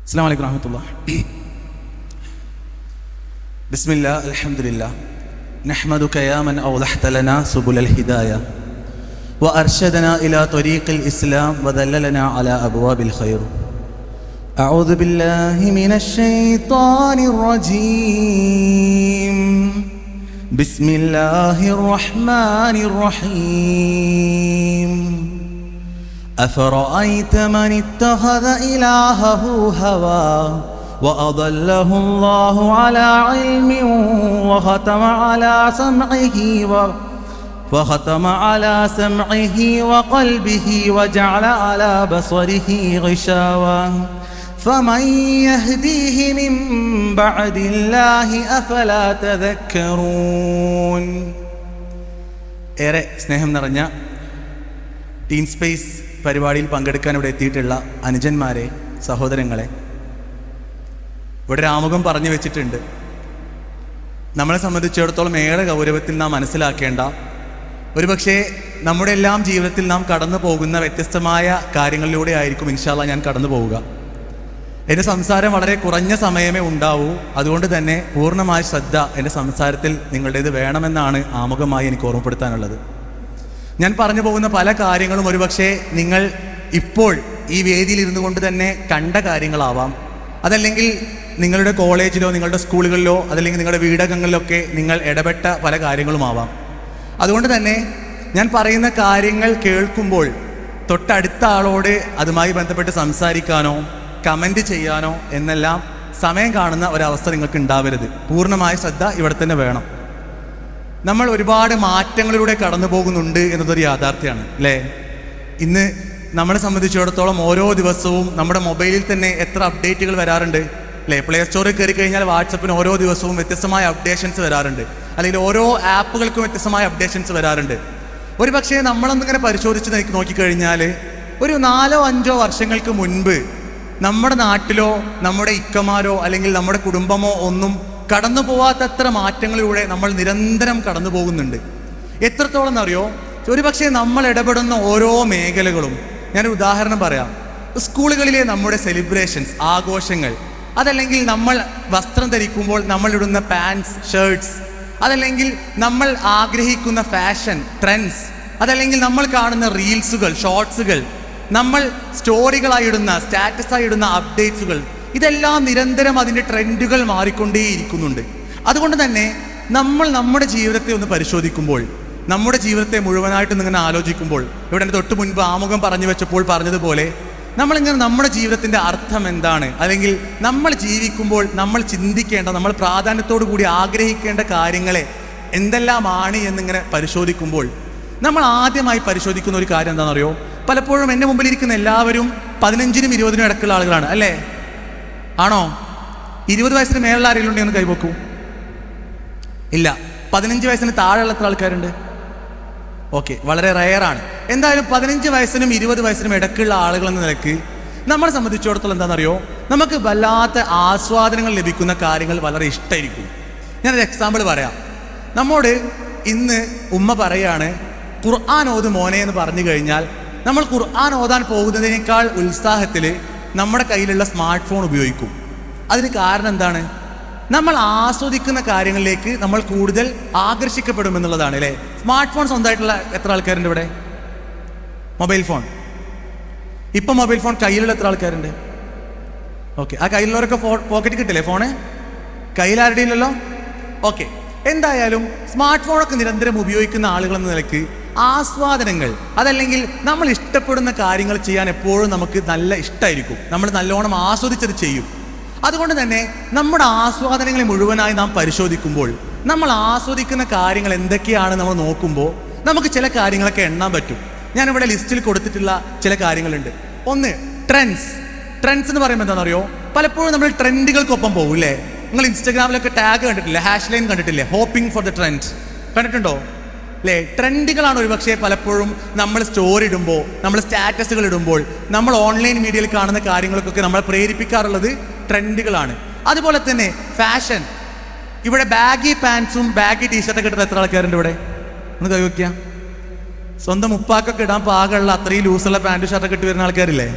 السلام عليكم ورحمة الله. بسم الله الحمد لله نحمدك يا من أوضحت لنا سبل الهداية وأرشدنا إلى طريق الإسلام وذللنا على أبواب الخير. أعوذ بالله من الشيطان الرجيم. بسم الله الرحمن الرحيم. أفرأيت من اتخذ إلهه هواه وأضله الله على علم وختم على سمعه وقلبه وجعل على بصره غشاوة فمن يهديه من بعد الله أفلا تذكرون. ഏറെ സ്നേഹം നിറഞ്ഞ ടീൻ സ്പേസ് പരിപാടിയിൽ പങ്കെടുക്കാൻ ഇവിടെ എത്തിയിട്ടുള്ള അനുജന്മാരെ, സഹോദരങ്ങളെ, ഇവിടെ ഒരു ആമുഖം പറഞ്ഞു വെച്ചിട്ടുണ്ട്. നമ്മളെ സംബന്ധിച്ചിടത്തോളം ഏറെ ഗൗരവത്തിൽ നാം മനസ്സിലാക്കേണ്ട, ഒരുപക്ഷെ നമ്മുടെ എല്ലാം ജീവിതത്തിൽ നാം കടന്നു പോകുന്ന വ്യത്യസ്തമായ കാര്യങ്ങളിലൂടെ ആയിരിക്കും ഇൻഷാ അല്ലാഹ് ഞാൻ കടന്നു പോവുക. എൻ്റെ സംസാരം വളരെ കുറഞ്ഞ സമയമേ ഉണ്ടാവൂ. അതുകൊണ്ട് തന്നെ പൂർണ്ണമായ ശ്രദ്ധ എൻ്റെ സംസാരത്തിൽ നിങ്ങളുടേത് വേണമെന്നാണ് ആമുഖമായി എനിക്ക് ഓർമ്മപ്പെടുത്താനുള്ളത്. ഞാൻ പറഞ്ഞു പോകുന്ന പല കാര്യങ്ങളും ഒരുപക്ഷെ നിങ്ങൾ ഇപ്പോൾ ഈ വേദിയിൽ ഇരുന്നു കൊണ്ട് തന്നെ കണ്ട കാര്യങ്ങളാവാം. അതല്ലെങ്കിൽ നിങ്ങളുടെ കോളേജിലോ നിങ്ങളുടെ സ്കൂളുകളിലോ അതല്ലെങ്കിൽ നിങ്ങളുടെ വീടകങ്ങളിലൊക്കെ നിങ്ങൾ ഇടപെട്ട പല കാര്യങ്ങളുമാവാം. അതുകൊണ്ട് തന്നെ ഞാൻ പറയുന്ന കാര്യങ്ങൾ കേൾക്കുമ്പോൾ തൊട്ടടുത്ത ആളോട് അതുമായി ബന്ധപ്പെട്ട് സംസാരിക്കാനോ കമൻറ്റ് ചെയ്യാനോ എന്നെല്ലാം സമയം കാണുന്ന ഒരവസ്ഥ നിങ്ങൾക്ക് ഉണ്ടാവരുത്. പൂർണ്ണമായ ശ്രദ്ധ ഇവിടെ തന്നെ വേണം. നമ്മൾ ഒരുപാട് മാറ്റങ്ങളിലൂടെ കടന്നു പോകുന്നുണ്ട് എന്നതൊരു യാഥാർത്ഥ്യമാണ്, അല്ലേ? ഇന്ന് നമ്മളെ സംബന്ധിച്ചിടത്തോളം ഓരോ ദിവസവും നമ്മുടെ മൊബൈലിൽ തന്നെ എത്ര അപ്ഡേറ്റുകൾ വരാറുണ്ട്, അല്ലേ? പ്ലേ സ്റ്റോറിൽ കയറി കഴിഞ്ഞാൽ വാട്സപ്പിന് ഓരോ ദിവസവും വ്യത്യസ്തമായ അപ്ഡേഷൻസ് വരാറുണ്ട്, അല്ലെങ്കിൽ ഓരോ ആപ്പുകൾക്കും വ്യത്യസ്തമായ അപ്ഡേഷൻസ് വരാറുണ്ട്. ഒരു പക്ഷേ നമ്മളൊന്നിങ്ങനെ പരിശോധിച്ച് നോക്കിക്കഴിഞ്ഞാൽ ഒരു 4-5 വർഷങ്ങൾക്ക് മുൻപ് നമ്മുടെ നാട്ടിലോ നമ്മുടെ ഇക്കമാരോ അല്ലെങ്കിൽ നമ്മുടെ കുടുംബമോ ഒന്നും കടന്നു പോവാത്തത്ര മാറ്റങ്ങളിലൂടെ നമ്മൾ നിരന്തരം കടന്നു പോകുന്നുണ്ട്. എത്രത്തോളം എന്നറിയോ? ഒരുപക്ഷെ നമ്മൾ ഇടപെടുന്ന ഓരോ മേഖലകളും, ഞാനൊരു ഉദാഹരണം പറയാം. സ്കൂളുകളിലെ നമ്മുടെ സെലിബ്രേഷൻസ്, ആഘോഷങ്ങൾ, അതല്ലെങ്കിൽ നമ്മൾ വസ്ത്രം ധരിക്കുമ്പോൾ നമ്മൾ ഇടുന്ന പാൻസ്, ഷർട്ട്സ്, അതല്ലെങ്കിൽ നമ്മൾ ആഗ്രഹിക്കുന്ന ഫാഷൻ ട്രെൻഡ്സ്, അതല്ലെങ്കിൽ നമ്മൾ കാണുന്ന റീൽസുകൾ, ഷോർട്സുകൾ, നമ്മൾ സ്റ്റോറികളായി ഇടുന്ന, സ്റ്റാറ്റസായി ഇടുന്ന അപ്ഡേറ്റ്സുകൾ, ഇതെല്ലാം നിരന്തരം അതിൻ്റെ ട്രെൻഡുകൾ മാറിക്കൊണ്ടേയിരിക്കുന്നുണ്ട്. അതുകൊണ്ട് തന്നെ നമ്മൾ നമ്മുടെ ജീവിതത്തെ ഒന്ന് പരിശോധിക്കുമ്പോൾ, നമ്മുടെ ജീവിതത്തെ മുഴുവനായിട്ടും ഇങ്ങനെ ആലോചിക്കുമ്പോൾ, ഇവിടെ എൻ്റെ തൊട്ട് മുൻപ് ആമുഖം പറഞ്ഞു വെച്ചപ്പോൾ പറഞ്ഞതുപോലെ നമ്മളിങ്ങനെ നമ്മുടെ ജീവിതത്തിൻ്റെ അർത്ഥം എന്താണ്, അല്ലെങ്കിൽ നമ്മൾ ജീവിക്കുമ്പോൾ നമ്മൾ ചിന്തിക്കേണ്ട, നമ്മൾ പ്രാധാന്യത്തോടു കൂടി ആഗ്രഹിക്കേണ്ട കാര്യങ്ങളെ എന്തെല്ലാമാണ് എന്നിങ്ങനെ പരിശോധിക്കുമ്പോൾ നമ്മൾ ആദ്യമായി പരിശോധിക്കുന്ന ഒരു കാര്യം എന്താണെന്നറിയോ? പലപ്പോഴും എൻ്റെ മുമ്പിലിരിക്കുന്ന എല്ലാവരും 15-നും 20-നും ഇടയ്ക്കുള്ള ആളുകളാണ്, അല്ലേ? ആണോ? 20 വയസ്സിന് മേലുള്ള ആരെങ്കിലും ഉണ്ടെങ്കിൽ ഒന്ന് കൈവക്കൂ. ഇല്ല. 15 വയസ്സിന് താഴെയുള്ള എത്ര ആൾക്കാരുണ്ട്? ഓക്കെ, വളരെ റയറാണ്. എന്തായാലും 15 വയസ്സിനും 20 വയസ്സിനും ഇടയ്ക്കുള്ള ആളുകൾ എന്ന നിലയ്ക്ക് നമ്മളെ സംബന്ധിച്ചിടത്തോളം എന്താണെന്നറിയോ? നമുക്ക് വല്ലാത്ത ആസ്വാദനങ്ങൾ ലഭിക്കുന്ന കാര്യങ്ങൾ വളരെ ഇഷ്ടമായിരിക്കും. ഞാനൊരു എക്സാമ്പിൾ പറയാം. നമ്മോട് ഇന്ന് ഉമ്മ പറയാണ്, ഖുർആൻ ഓത് മോനെ എന്ന് പറഞ്ഞു കഴിഞ്ഞാൽ നമ്മൾ ഖുർആൻ ഓതാൻ പോകുന്നതിനേക്കാൾ ഉത്സാഹത്തിൽ നമ്മുടെ കയ്യിലുള്ള സ്മാർട്ട് ഫോൺ ഉപയോഗിക്കും. അതിന് കാരണം എന്താണ്? നമ്മൾ ആസ്വദിക്കുന്ന കാര്യങ്ങളിലേക്ക് നമ്മൾ കൂടുതൽ ആകർഷിക്കപ്പെടുമെന്നുള്ളതാണ്, അല്ലേ? സ്മാർട്ട് ഫോൺ സ്വന്തമായിട്ടുള്ള എത്ര ആൾക്കാരുണ്ട് ഇവിടെ? Mobile phone. ഇപ്പം മൊബൈൽ ഫോൺ കയ്യിലുള്ള എത്ര ആൾക്കാരുണ്ട്? ഓക്കെ, ആ കയ്യിലുള്ളവരൊക്കെ പോക്കറ്റ് കിട്ടില്ലേ ഫോണ്? കയ്യിലാരുടെ ഇല്ലല്ലോ? ഓക്കെ, എന്തായാലും സ്മാർട്ട് ഫോണൊക്കെ നിരന്തരം ഉപയോഗിക്കുന്ന ആളുകൾ എന്ന നിലയ്ക്ക് ആസ്വാദനങ്ങൾ, അതല്ലെങ്കിൽ നമ്മൾ ഇഷ്ടപ്പെടുന്ന കാര്യങ്ങൾ ചെയ്യാൻ എപ്പോഴും നമുക്ക് നല്ല ഇഷ്ടമായിരിക്കും. നമ്മൾ നല്ലോണം ആസ്വദിച്ചത് ചെയ്യും. അതുകൊണ്ട് തന്നെ നമ്മുടെ ആസ്വാദനങ്ങളെ മുഴുവനായി നാം പരിശോധിക്കുമ്പോൾ, നമ്മൾ ആസ്വദിക്കുന്ന കാര്യങ്ങൾ എന്തൊക്കെയാണ് നമ്മൾ നോക്കുമ്പോൾ നമുക്ക് ചില കാര്യങ്ങളൊക്കെ എണ്ണാൻ പറ്റും. ഞാനിവിടെ ലിസ്റ്റിൽ കൊടുത്തിട്ടുള്ള ചില കാര്യങ്ങളുണ്ട്. ഒന്ന്, ട്രെൻഡ്സ്. ട്രെൻഡ്സ് എന്ന് പറയുമ്പോൾ എന്താണെന്നറിയോ? പലപ്പോഴും നമ്മൾ ട്രെൻഡുകൾക്കൊപ്പം പോകും, അല്ലേ? നിങ്ങൾ ഇൻസ്റ്റാഗ്രാമിലൊക്കെ ടാഗ് കണ്ടിട്ടില്ലേ? ഹാഷ് ലൈൻ കണ്ടിട്ടില്ലേ? ഹോപ്പിംഗ് ഫോർ ദ ട്രെൻഡ് കണ്ടിട്ടുണ്ടോ? അല്ലേ? ട്രെൻഡുകളാണ് ഒരുപക്ഷെ പലപ്പോഴും നമ്മൾ സ്റ്റോറി ഇടുമ്പോൾ, നമ്മൾ സ്റ്റാറ്റസുകൾ ഇടുമ്പോൾ, നമ്മൾ ഓൺലൈൻ മീഡിയയിൽ കാണുന്ന കാര്യങ്ങൾക്കൊക്കെ നമ്മളെ പ്രേരിപ്പിക്കാറുള്ളത് ട്രെൻഡുകളാണ്. അതുപോലെ തന്നെ ഫാഷൻ. ഇവിടെ ബാഗി പാൻസും ബാഗി ടീഷർട്ടൊക്കെ ഇടുന്ന എത്ര ആൾക്കാരുണ്ട് ഇവിടെ? ഒന്ന് കൈ വയ്ക്കുക. സ്വന്തം ഉപ്പാക്കൊക്കെ ഇടാൻ പാകമുള്ള അത്രയും ലൂസുള്ള പാൻറ് ഷർട്ടൊക്കെ ഇട്ട് വരുന്ന ആൾക്കാരില്ലേ?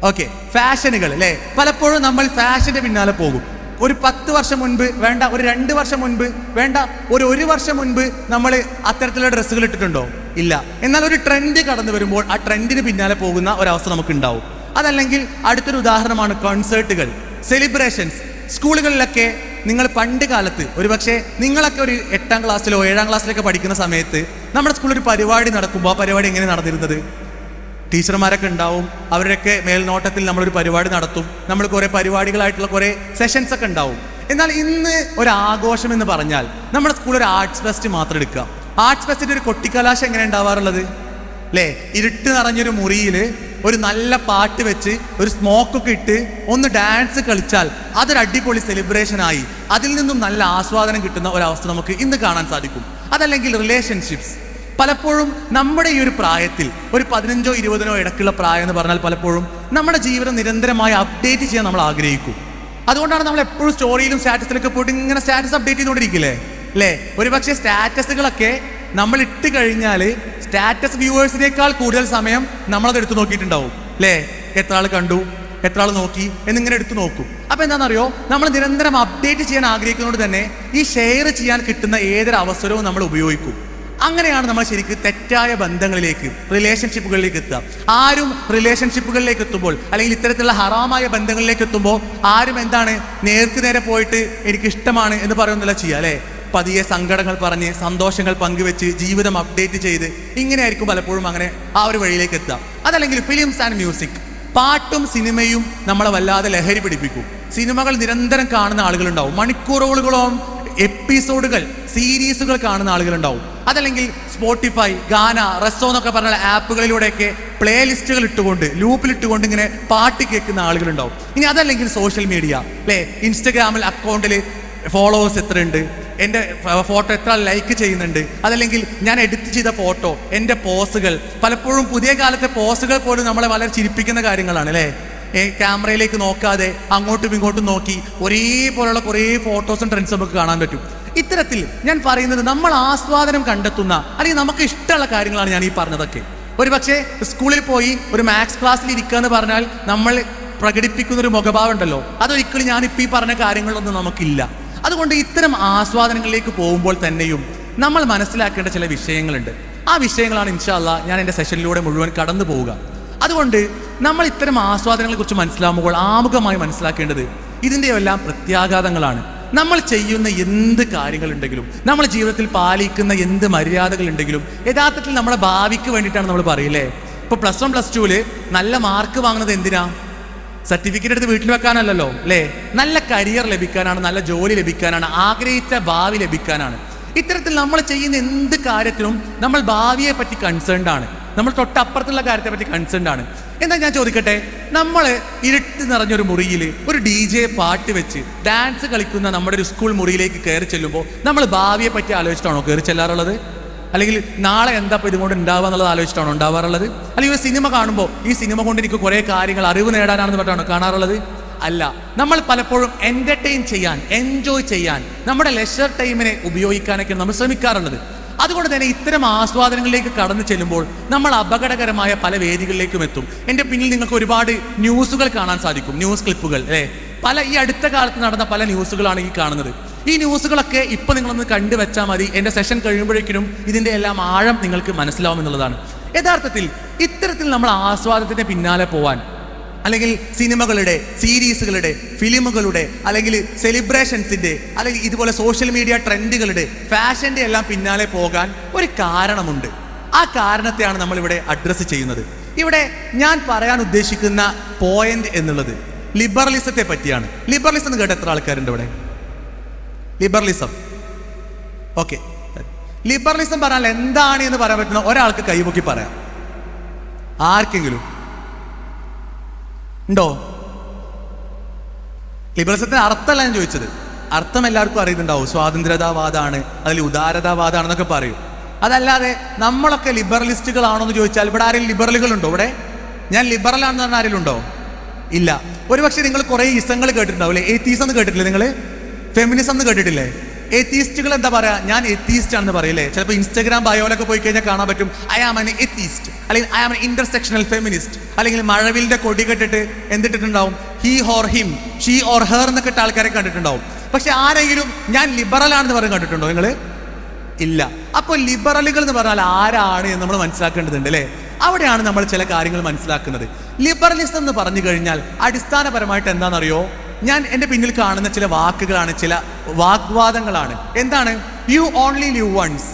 ഓക്കെ, ഫാഷനുകൾ അല്ലേ? പലപ്പോഴും നമ്മൾ ഫാഷന്റെ പിന്നാലെ പോകും. ഒരു 10 വർഷം മുൻപ് വേണ്ട, ഒരു 2 വർഷം മുൻപ് വേണ്ട, ഒരു വർഷം മുൻപ് നമ്മൾ അത്തരത്തിലുള്ള ഡ്രസ്സുകൾ ഇട്ടിട്ടുണ്ടോ? ഇല്ല. എന്നാൽ ഒരു ട്രെൻഡ് കടന്നു വരുമ്പോൾ ആ ട്രെൻഡിന് പിന്നാലെ പോകുന്ന ഒരവസ്ഥ നമുക്ക് ഉണ്ടാവും. അതല്ലെങ്കിൽ അടുത്തൊരു ഉദാഹരണമാണ് കോൺസേർട്ടുകൾ, സെലിബ്രേഷൻസ്. സ്കൂളുകളിലൊക്കെ നിങ്ങൾ പണ്ട് കാലത്ത് ഒരുപക്ഷെ നിങ്ങളൊക്കെ ഒരു 8ാം ക്ലാസ്സിലോ 7ാം ക്ലാസ്സിലൊക്കെ പഠിക്കുന്ന സമയത്ത് നമ്മുടെ സ്കൂളിൽ ഒരു പരിപാടി നടക്കുമ്പോൾ ആ പരിപാടി എങ്ങനെ നടന്നിരുന്നത്? ടീച്ചർമാരൊക്കെ ഉണ്ടാവും, അവരുടെയൊക്കെ മേൽനോട്ടത്തിൽ നമ്മളൊരു പരിപാടി നടത്തും, നമ്മൾ കുറേ പരിപാടികളായിട്ടുള്ള കുറേ സെഷൻസ് ഒക്കെ ഉണ്ടാവും. എന്നാൽ ഇന്ന് ഒരു ആഘോഷം എന്ന് പറഞ്ഞാൽ നമ്മുടെ സ്കൂളിൽ ഒരു ആർട്സ് ഫെസ്റ്റ് മാത്രം എടുക്കുക. ആർട്സ് ഫെസ്റ്റിന്റെ ഒരു കൊട്ടിക്കലാശം എങ്ങനെ ഉണ്ടാവാറുള്ളത് അല്ലേ? ഇരുട്ട് നിറഞ്ഞൊരു മുറിയിൽ ഒരു നല്ല പാട്ട് വെച്ച് ഒരു സ്മോക്കൊക്കെ ഇട്ട് ഒന്ന് ഡാൻസ് കളിച്ചാൽ അതൊരു അടിപൊളി സെലിബ്രേഷനായി അതിൽ നിന്നും നല്ല ആസ്വാദനം കിട്ടുന്ന ഒരവസ്ഥ നമുക്ക് ഇന്ന് കാണാൻ സാധിക്കും. അതല്ലെങ്കിൽ റിലേഷൻഷിപ്സ്. പലപ്പോഴും നമ്മുടെ ഈ ഒരു പ്രായത്തിൽ ഒരു 15ഓ 20നോ ഇടയ്ക്കുള്ള പ്രായം എന്ന് പറഞ്ഞാൽ പലപ്പോഴും നമ്മുടെ ജീവിതം നിരന്തരമായി അപ്ഡേറ്റ് ചെയ്യാൻ നമ്മൾ ആഗ്രഹിക്കും. അതുകൊണ്ടാണ് നമ്മൾ എപ്പോഴും സ്റ്റോറിയിലും സ്റ്റാറ്റസിലൊക്കെ പോയിട്ട് ഇങ്ങനെ സ്റ്റാറ്റസ് അപ്ഡേറ്റ് ചെയ്തുകൊണ്ടിരിക്കില്ലേ അല്ലേ? ഒരുപക്ഷെ സ്റ്റാറ്റസുകളൊക്കെ നമ്മൾ ഇട്ട് കഴിഞ്ഞാൽ സ്റ്റാറ്റസ് വ്യൂവേഴ്സിനേക്കാൾ കൂടുതൽ സമയം നമ്മളത് എടുത്തു നോക്കിയിട്ടുണ്ടാവും അല്ലേ? എത്ര ആൾ കണ്ടു, എത്ര ആൾ നോക്കി എന്നിങ്ങനെ എടുത്തു നോക്കും. അപ്പൊ എന്താണെന്നറിയോ, നമ്മൾ നിരന്തരം അപ്ഡേറ്റ് ചെയ്യാൻ ആഗ്രഹിക്കുന്നതുകൊണ്ട് തന്നെ ഈ ഷെയർ ചെയ്യാൻ കിട്ടുന്ന ഏതൊരു അവസരവും നമ്മൾ ഉപയോഗിക്കും. അങ്ങനെയാണ് നമ്മൾ ശരിക്കും തെറ്റായ ബന്ധങ്ങളിലേക്ക്, റിലേഷൻഷിപ്പുകളിലേക്ക് എത്തുക. ആരും റിലേഷൻഷിപ്പുകളിലേക്ക് എത്തുമ്പോൾ അല്ലെങ്കിൽ ഇത്തരത്തിലുള്ള ഹറാമായ ബന്ധങ്ങളിലേക്ക് എത്തുമ്പോൾ ആരും എന്താണ് നേർക്ക് നേരെ പോയിട്ട് എനിക്ക് ഇഷ്ടമാണ് എന്ന് പറയുന്നില്ല ചെയ്യുക അല്ലേ? പതിയെ സങ്കടങ്ങൾ പറഞ്ഞ് സന്തോഷങ്ങൾ പങ്കുവെച്ച് ജീവിതം അപ്ഡേറ്റ് ചെയ്ത് ഇങ്ങനെയായിരിക്കും പലപ്പോഴും അങ്ങനെ ആ ഒരു വഴിയിലേക്ക് എത്തുക. അതല്ലെങ്കിൽ ഫിലിംസ് ആൻഡ് മ്യൂസിക്, പാട്ടും സിനിമയും നമ്മളെ വല്ലാതെ ലഹരി പിടിപ്പിക്കും. സിനിമകൾ നിരന്തരം കാണുന്ന ആളുകളുണ്ടാവും, മണിക്കൂറുകളോളം എപ്പിസോഡുകൾ സീരീസുകൾ കാണുന്ന ആളുകളുണ്ടാവും. അതല്ലെങ്കിൽ സ്പോട്ടിഫൈ, ഗാന, റെസോ എന്നൊക്കെ പറഞ്ഞ ആപ്പുകളിലൂടെയൊക്കെ പ്ലേ ലിസ്റ്റുകൾ ഇട്ടുകൊണ്ട് ലൂപ്പിലിട്ടുകൊണ്ട് ഇങ്ങനെ പാട്ട് കേൾക്കുന്ന ആളുകളുണ്ടാവും. ഇനി അതല്ലെങ്കിൽ സോഷ്യൽ മീഡിയ അല്ലേ? ഇൻസ്റ്റഗ്രാമിൽ അക്കൗണ്ടിൽ ഫോളോവേഴ്സ് എത്രയുണ്ട്, എൻ്റെ ഫോട്ടോ എത്ര ലൈക്ക് ചെയ്യുന്നുണ്ട്, അതല്ലെങ്കിൽ ഞാൻ എഡിറ്റ് ചെയ്ത ഫോട്ടോ, എൻ്റെ പോസുകൾ. പലപ്പോഴും പുതിയ കാലത്തെ പോസുകൾ പോലും നമ്മളെ വളരെ ചിരിപ്പിക്കുന്ന കാര്യങ്ങളാണ് അല്ലേ? ക്യാമറയിലേക്ക് നോക്കാതെ അങ്ങോട്ടും ഇങ്ങോട്ടും നോക്കി ഒരേപോലുള്ള കുറേ ഫോട്ടോസും ട്രെൻഡ്സും നമുക്ക് കാണാൻ പറ്റും. ഇത്തരത്തിൽ ഞാൻ പറയുന്നത് നമ്മൾ ആസ്വാദനം കണ്ടെത്തുന്ന അല്ലെങ്കിൽ നമുക്ക് ഇഷ്ടമുള്ള കാര്യങ്ങളാണ് ഞാൻ ഈ പറഞ്ഞതൊക്കെ. ഒരുപക്ഷെ സ്കൂളിൽ പോയി ഒരു മാത്സ് ക്ലാസ്സിൽ ഇരിക്കുക എന്ന് പറഞ്ഞാൽ നമ്മൾ പ്രകടിപ്പിക്കുന്ന ഒരു മുഖഭാവം ഉണ്ടല്ലോ, അതൊരിക്കലും ഞാനിപ്പോൾ ഈ പറഞ്ഞ കാര്യങ്ങളൊന്നും നമുക്കില്ല. അതുകൊണ്ട് ഇത്തരം ആസ്വാദനങ്ങളിലേക്ക് പോകുമ്പോൾ തന്നെയും നമ്മൾ മനസ്സിലാക്കേണ്ട ചില വിഷയങ്ങളുണ്ട്. ആ വിഷയങ്ങളാണ് ഇൻഷാ അല്ലാഹ് ഞാൻ എൻ്റെ സെഷനിലൂടെ മുഴുവൻ കടന്നു പോവുക. അതുകൊണ്ട് നമ്മൾ ഇത്തരം ആസ്വാദനങ്ങളെ കുറിച്ച് മനസ്സിലാകുമ്പോൾ ആമുഖമായി മനസ്സിലാക്കേണ്ടത് ഇതിൻ്റെ എല്ലാം പ്രത്യാഘാതങ്ങളാണ്. നമ്മൾ ചെയ്യുന്ന എന്ത് കാര്യങ്ങളുണ്ടെങ്കിലും, നമ്മൾ ജീവിതത്തിൽ പാലിക്കുന്ന എന്ത് മര്യാദകളുണ്ടെങ്കിലും യഥാർത്ഥത്തിൽ നമ്മുടെ ഭാവിക്ക് വേണ്ടിയിട്ടാണ് നമ്മൾ പറയില്ലേ. ഇപ്പോൾ +1 +2 നല്ല മാർക്ക് വാങ്ങുന്നത് എന്തിനാ? സർട്ടിഫിക്കറ്റ് എടുത്ത് വീട്ടിൽ വെക്കാനല്ലല്ലോ അല്ലേ? നല്ല കരിയർ ലഭിക്കാനാണ്, നല്ല ജോലി ലഭിക്കാനാണ്, ആഗ്രഹിച്ച ഭാവി ലഭിക്കാനാണ്. ഇത്തരത്തിൽ നമ്മൾ ചെയ്യുന്ന എന്ത് കാര്യത്തിലും നമ്മൾ ഭാവിയെ പറ്റി കൺസേൺഡ് ആണ്, നമ്മൾ തൊട്ടപ്പുറത്തുള്ള കാര്യത്തെ പറ്റി കൺസേൺഡ് ആണ്. എന്താ ഞാൻ ചോദിക്കട്ടെ, നമ്മൾ ഇരുട്ട് നിറഞ്ഞൊരു മുറിയിൽ ഒരു DJ പാട്ട് വെച്ച് ഡാൻസ് കളിക്കുന്ന നമ്മുടെ ഒരു സ്കൂൾ മുറിയിലേക്ക് കയറി ചെല്ലുമ്പോൾ നമ്മൾ ഭാവിയെ പറ്റി ആലോചിച്ചിട്ടാണോ കയറി ചെല്ലാറുള്ളത്? അല്ലെങ്കിൽ നാളെ എന്താ ഇപ്പോൾ ഇതുകൊണ്ട് ഉണ്ടാവുക എന്നുള്ളത് ആലോചിച്ചിട്ടാണോ ഉണ്ടാവാറുള്ളത്? അല്ലെങ്കിൽ ഒരു സിനിമ കാണുമ്പോൾ ഈ സിനിമ കൊണ്ട് എനിക്ക് കുറേ കാര്യങ്ങൾ അറിവ് നേടാനാണെന്ന് പറഞ്ഞാണോ കാണാറുള്ളത്? അല്ല, നമ്മൾ പലപ്പോഴും എൻ്റർടൈൻ ചെയ്യാൻ, എൻജോയ് ചെയ്യാൻ, നമ്മുടെ ലെഷർ ടൈമിനെ ഉപയോഗിക്കാനൊക്കെ നമ്മൾ ശ്രമിക്കാറുള്ളത്. അതുകൊണ്ട് തന്നെ ഇത്തരം ആസ്വാദനങ്ങളിലേക്ക് കടന്നു ചെല്ലുമ്പോൾ നമ്മൾ അപകടകരമായ പല വേദികളിലേക്കും എത്തും. എൻ്റെ പിന്നിൽ നിങ്ങൾക്ക് ഒരുപാട് ന്യൂസുകൾ കാണാൻ സാധിക്കും, ന്യൂസ് ക്ലിപ്പുകൾ അല്ലേ? ഈ അടുത്ത കാലത്ത് നടന്ന പല ന്യൂസുകളാണ് ഈ കാണുന്നത്. ഈ ന്യൂസുകളൊക്കെ ഇപ്പം നിങ്ങളൊന്ന് കണ്ടുവെച്ചാൽ മതി, എൻ്റെ സെഷൻ കഴിയുമ്പോഴേക്കും ഇതിൻ്റെ എല്ലാം ആഴം നിങ്ങൾക്ക് മനസ്സിലാവുമെന്നുള്ളതാണ്. യഥാർത്ഥത്തിൽ ഇത്തരത്തിൽ നമ്മൾ ആസ്വാദനത്തിൻ്റെ പിന്നാലെ പോവാൻ, അല്ലെങ്കിൽ സിനിമകളുടെ, സീരീസുകളുടെ, ഫിലിമുകളുടെ, അല്ലെങ്കിൽ സെലിബ്രേഷൻസിൻ്റെ, അല്ലെങ്കിൽ ഇതുപോലെ സോഷ്യൽ മീഡിയ ട്രെൻഡുകളുടെ, ഫാഷൻ്റെ എല്ലാം പിന്നാലെ പോകാൻ ഒരു കാരണമുണ്ട്. ആ കാരണത്തെയാണ് നമ്മളിവിടെ അഡ്രസ്സ് ചെയ്യുന്നത്. ഇവിടെ ഞാൻ പറയാൻ ഉദ്ദേശിക്കുന്ന പോയിന്റ് എന്നുള്ളത് ലിബറലിസത്തെ പറ്റിയാണ്. ലിബറലിസം എന്ന് കേട്ട എത്ര ആൾക്കാരുണ്ട് ഇവിടെ? Liberalism, okay. ലിബറലിസം പറഞ്ഞാൽ എന്താണ് എന്ന് പറയാൻ പറ്റുന്ന ഒരാൾക്ക് കൈപൊക്കി പറയാം. ആർക്കെങ്കിലും ഉണ്ടോ? ലിബറലിസത്തിന് അർത്ഥമല്ല ഞാൻ ചോദിച്ചത്. അർത്ഥം എല്ലാവർക്കും അറിയുന്നുണ്ടാവും, സ്വാതന്ത്ര്യതാവാദമാണ്, അതിൽ ഉദാരതാവാദാണെന്നൊക്കെ പറയും. അതല്ലാതെ നമ്മളൊക്കെ ലിബറലിസ്റ്റുകളാണോ എന്ന് ചോദിച്ചാൽ ഇവിടെ ആരെങ്കിലും ലിബറലുകളുണ്ടോ? ഇവിടെ ഞാൻ ലിബറലാണെന്ന് പറഞ്ഞാൽ ആരെങ്കിലും ഉണ്ടോ? ഇല്ല. ഒരുപക്ഷെ നിങ്ങൾ കുറേ ഇസങ്ങൾ കേട്ടിട്ടുണ്ടാവില്ലേ? എയ്ത്തീസം എന്ന് കേട്ടിട്ടില്ലേ നിങ്ങൾ? ഫെമിനിസം എന്ന് കേട്ടിട്ടില്ലേ? എത്തീസ്റ്റുകൾ എന്താ പറയാ, ഞാൻ എത്തീസ്റ്റ് ആണെന്ന് പറയില്ലേ. ചിലപ്പോൾ ഇൻസ്റ്റാഗ്രാം ബയോയിലൊക്കെ പോയി കഴിഞ്ഞാൽ കാണാൻ പറ്റും ഐ ആം ആൻ എത്തീസ്റ്റ്, അല്ലെങ്കിൽ I am an intersectional feminist, അല്ലെങ്കിൽ മഴവിലിന്റെ കൊടി കെട്ടിട്ട് എന്തിട്ടുണ്ടാവും he or him, she or her എന്നൊക്കെ ഇട്ട ആൾക്കാരെ കണ്ടിട്ടുണ്ടാവും. പക്ഷെ ആരെങ്കിലും ഞാൻ ലിബറൽ ആണെന്ന് പറഞ്ഞ് കണ്ടിട്ടുണ്ടോ നിങ്ങൾ? ഇല്ല. അപ്പോൾ ലിബറലുകൾ എന്ന് പറഞ്ഞാൽ ആരാണ് എന്ന് നമ്മൾ മനസ്സിലാക്കേണ്ടതുണ്ട് അല്ലേ. അവിടെയാണ് നമ്മൾ ചില കാര്യങ്ങൾ മനസ്സിലാക്കുന്നത്. ലിബറലിസം എന്ന് പറഞ്ഞു കഴിഞ്ഞാൽ അടിസ്ഥാനപരമായിട്ട് എന്താണെന്നറിയോ, ഞാൻ എൻ്റെ പിന്നിൽ കാണുന്ന ചില വാക്കുകളാണ്, ചില വാഗ്വാദങ്ങളാണ്. എന്താണ്? യു ഓൺലി ലിവ് വൺസ്,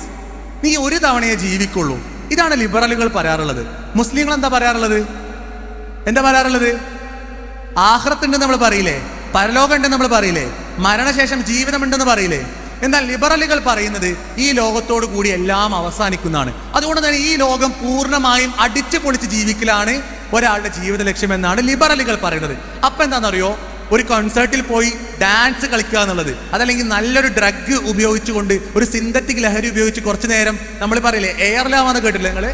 നീ ഒരു തവണയെ ജീവിക്കുള്ളൂ. ഇതാണ് ലിബറലുകൾ പറയാറുള്ളത്. മുസ്ലിങ്ങൾ എന്താ പറയാറുള്ളത്? ആഖിറത്തുണ്ടെന്ന് നമ്മൾ പറയില്ലേ, പരലോകം ഉണ്ടെന്ന് നമ്മൾ പറയില്ലേ, മരണശേഷം ജീവിതമുണ്ടെന്ന് പറയില്ലേ. എന്നാൽ ലിബറലുകൾ പറയുന്നത് ഈ ലോകത്തോടു കൂടി എല്ലാം അവസാനിക്കുന്നതാണ്. അതുകൊണ്ട് തന്നെ ഈ ലോകം പൂർണ്ണമായും അടിച്ചു പൊളിച്ച് ജീവിക്കലാണ് ഒരാളുടെ ജീവിത ലക്ഷ്യം എന്നാണ് ലിബറലുകൾ പറയുന്നത്. അപ്പൊ എന്താണെന്നറിയോ, ഒരു കോൺസേർട്ടിൽ പോയി ഡാൻസ് കളിക്കുക എന്നുള്ളത്, അതല്ലെങ്കിൽ നല്ലൊരു ഡ്രഗ് ഉപയോഗിച്ചുകൊണ്ട്, ഒരു സിന്തറ്റിക് ലഹരി ഉപയോഗിച്ച് കുറച്ചു നേരം നമ്മൾ പറയില്ലേ എയർലാവാന്ന് കേട്ടില്ലേ നിങ്ങൾ?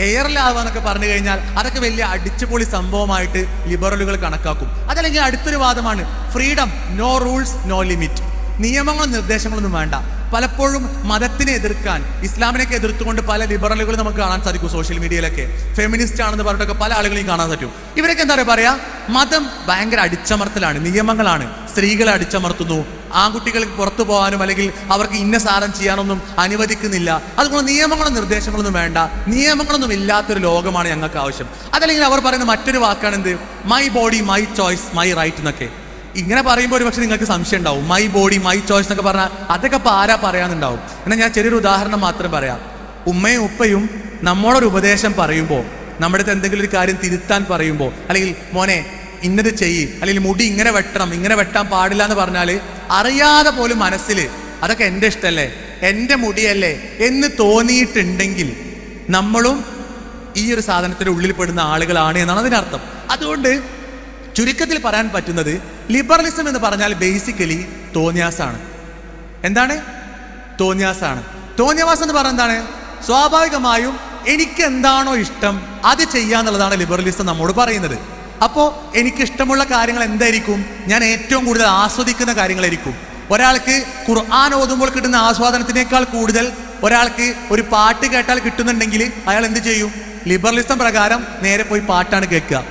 എയർലാവാന്നൊക്കെ പറഞ്ഞു കഴിഞ്ഞാൽ അതൊക്കെ വലിയ അടിച്ചുപൊളി സംഭവമായിട്ട് ലിബറലുകൾ കണക്കാക്കും. അതല്ലെങ്കിൽ അടുത്തൊരു വാദമാണ് freedom, no rules no limit. നിയമങ്ങളും നിർദ്ദേശങ്ങളൊന്നും വേണ്ട. പലപ്പോഴും മതത്തിനെ എതിർക്കാൻ, ഇസ്ലാമിനൊക്കെ എതിർത്തുകൊണ്ട് പല ലിബറലുകൾ നമുക്ക് കാണാൻ സാധിക്കും സോഷ്യൽ മീഡിയയിലൊക്കെ. ഫെമിനിസ്റ്റ് ആണെന്ന് പറഞ്ഞിട്ടൊക്കെ പല ആളുകളെയും കാണാൻ പറ്റും. ഇവരൊക്കെ എന്താ പറയാ, മതം ഭയങ്കര അടിച്ചമർത്തലാണ്, നിയമങ്ങളാണ്, സ്ത്രീകളെ അടിച്ചമർത്തുന്നു, ആൺകുട്ടികൾക്ക് പുറത്തു പോകാനും അല്ലെങ്കിൽ അവർക്ക് ഇന്ന സാധനം ചെയ്യാനൊന്നും അനുവദിക്കുന്നില്ല. അതുകൊണ്ട് നിയമങ്ങളും നിർദ്ദേശങ്ങളൊന്നും വേണ്ട, നിയമങ്ങളൊന്നും ഇല്ലാത്തൊരു ലോകമാണ് ഞങ്ങൾക്ക് ആവശ്യം. അതല്ലെങ്കിൽ അവർ പറയുന്ന മറ്റൊരു വാക്കാണ് എന്ത്, my body my choice my right എന്നൊക്കെ. ഇങ്ങനെ പറയുമ്പോൾ ഒരു പക്ഷെ നിങ്ങൾക്ക് സംശയം ഉണ്ടാവും, മൈ ബോഡി മൈ ചോയ്സ് എന്നൊക്കെ പറഞ്ഞാൽ അതൊക്കെ ഇപ്പോൾ ആരാ പറയാന്നുണ്ടാവും. എന്നാൽ ഞാൻ ചെറിയൊരു ഉദാഹരണം മാത്രം പറയാം. ഉമ്മയും ഉപ്പയും നമ്മളൊരു ഉപദേശം പറയുമ്പോൾ, നമ്മുടെ അടുത്ത് എന്തെങ്കിലും ഒരു കാര്യം തിരുത്താൻ പറയുമ്പോൾ, അല്ലെങ്കിൽ മോനെ ഇന്നത് ചെയ്യ്, അല്ലെങ്കിൽ മുടി ഇങ്ങനെ വെട്ടണം, ഇങ്ങനെ വെട്ടാൻ പാടില്ല എന്ന് പറഞ്ഞാൽ അറിയാതെ പോലും മനസ്സിൽ അതൊക്കെ എൻ്റെ ഇഷ്ടമല്ലേ, എൻ്റെ മുടിയല്ലേ എന്ന് തോന്നിയിട്ടുണ്ടെങ്കിൽ നമ്മളും ഈ ഒരു സാധനത്തിന്റെ ഉള്ളിൽ പെടുന്ന ആളുകളാണ് എന്നാണ് അതിനർത്ഥം. അതുകൊണ്ട് ചുരുക്കത്തിൽ പറയാൻ പറ്റുന്നത്, ലിബറലിസം എന്ന് പറഞ്ഞാൽ ബേസിക്കലി തോന്നിയാസാണ്. എന്താണ്? തോന്നിയാസാണ്. തോന്നിയാസം എന്ന് പറഞ്ഞാൽ എന്താണ്? സ്വാഭാവികമായും എനിക്ക് എന്താണോ ഇഷ്ടം അത് ചെയ്യാന്നുള്ളതാണ് ലിബറലിസം നമ്മോട് പറയുന്നത്. അപ്പോൾ എനിക്ക് ഇഷ്ടമുള്ള കാര്യങ്ങൾ എന്തായിരിക്കും? ഞാൻ ഏറ്റവും കൂടുതൽ ആസ്വദിക്കുന്ന കാര്യങ്ങളായിരിക്കും. ഒരാൾക്ക് ഖുർആൻ ഓതുമ്പോൾ കിട്ടുന്ന ആസ്വാദനത്തിനേക്കാൾ കൂടുതൽ ഒരാൾക്ക് ഒരു പാട്ട് കേട്ടാൽ കിട്ടുന്നുണ്ടെങ്കിൽ അയാൾ എന്ത് ചെയ്യും? ലിബറലിസം പ്രകാരം നേരെ പോയി പാട്ടാണ് കേൾക്കുക.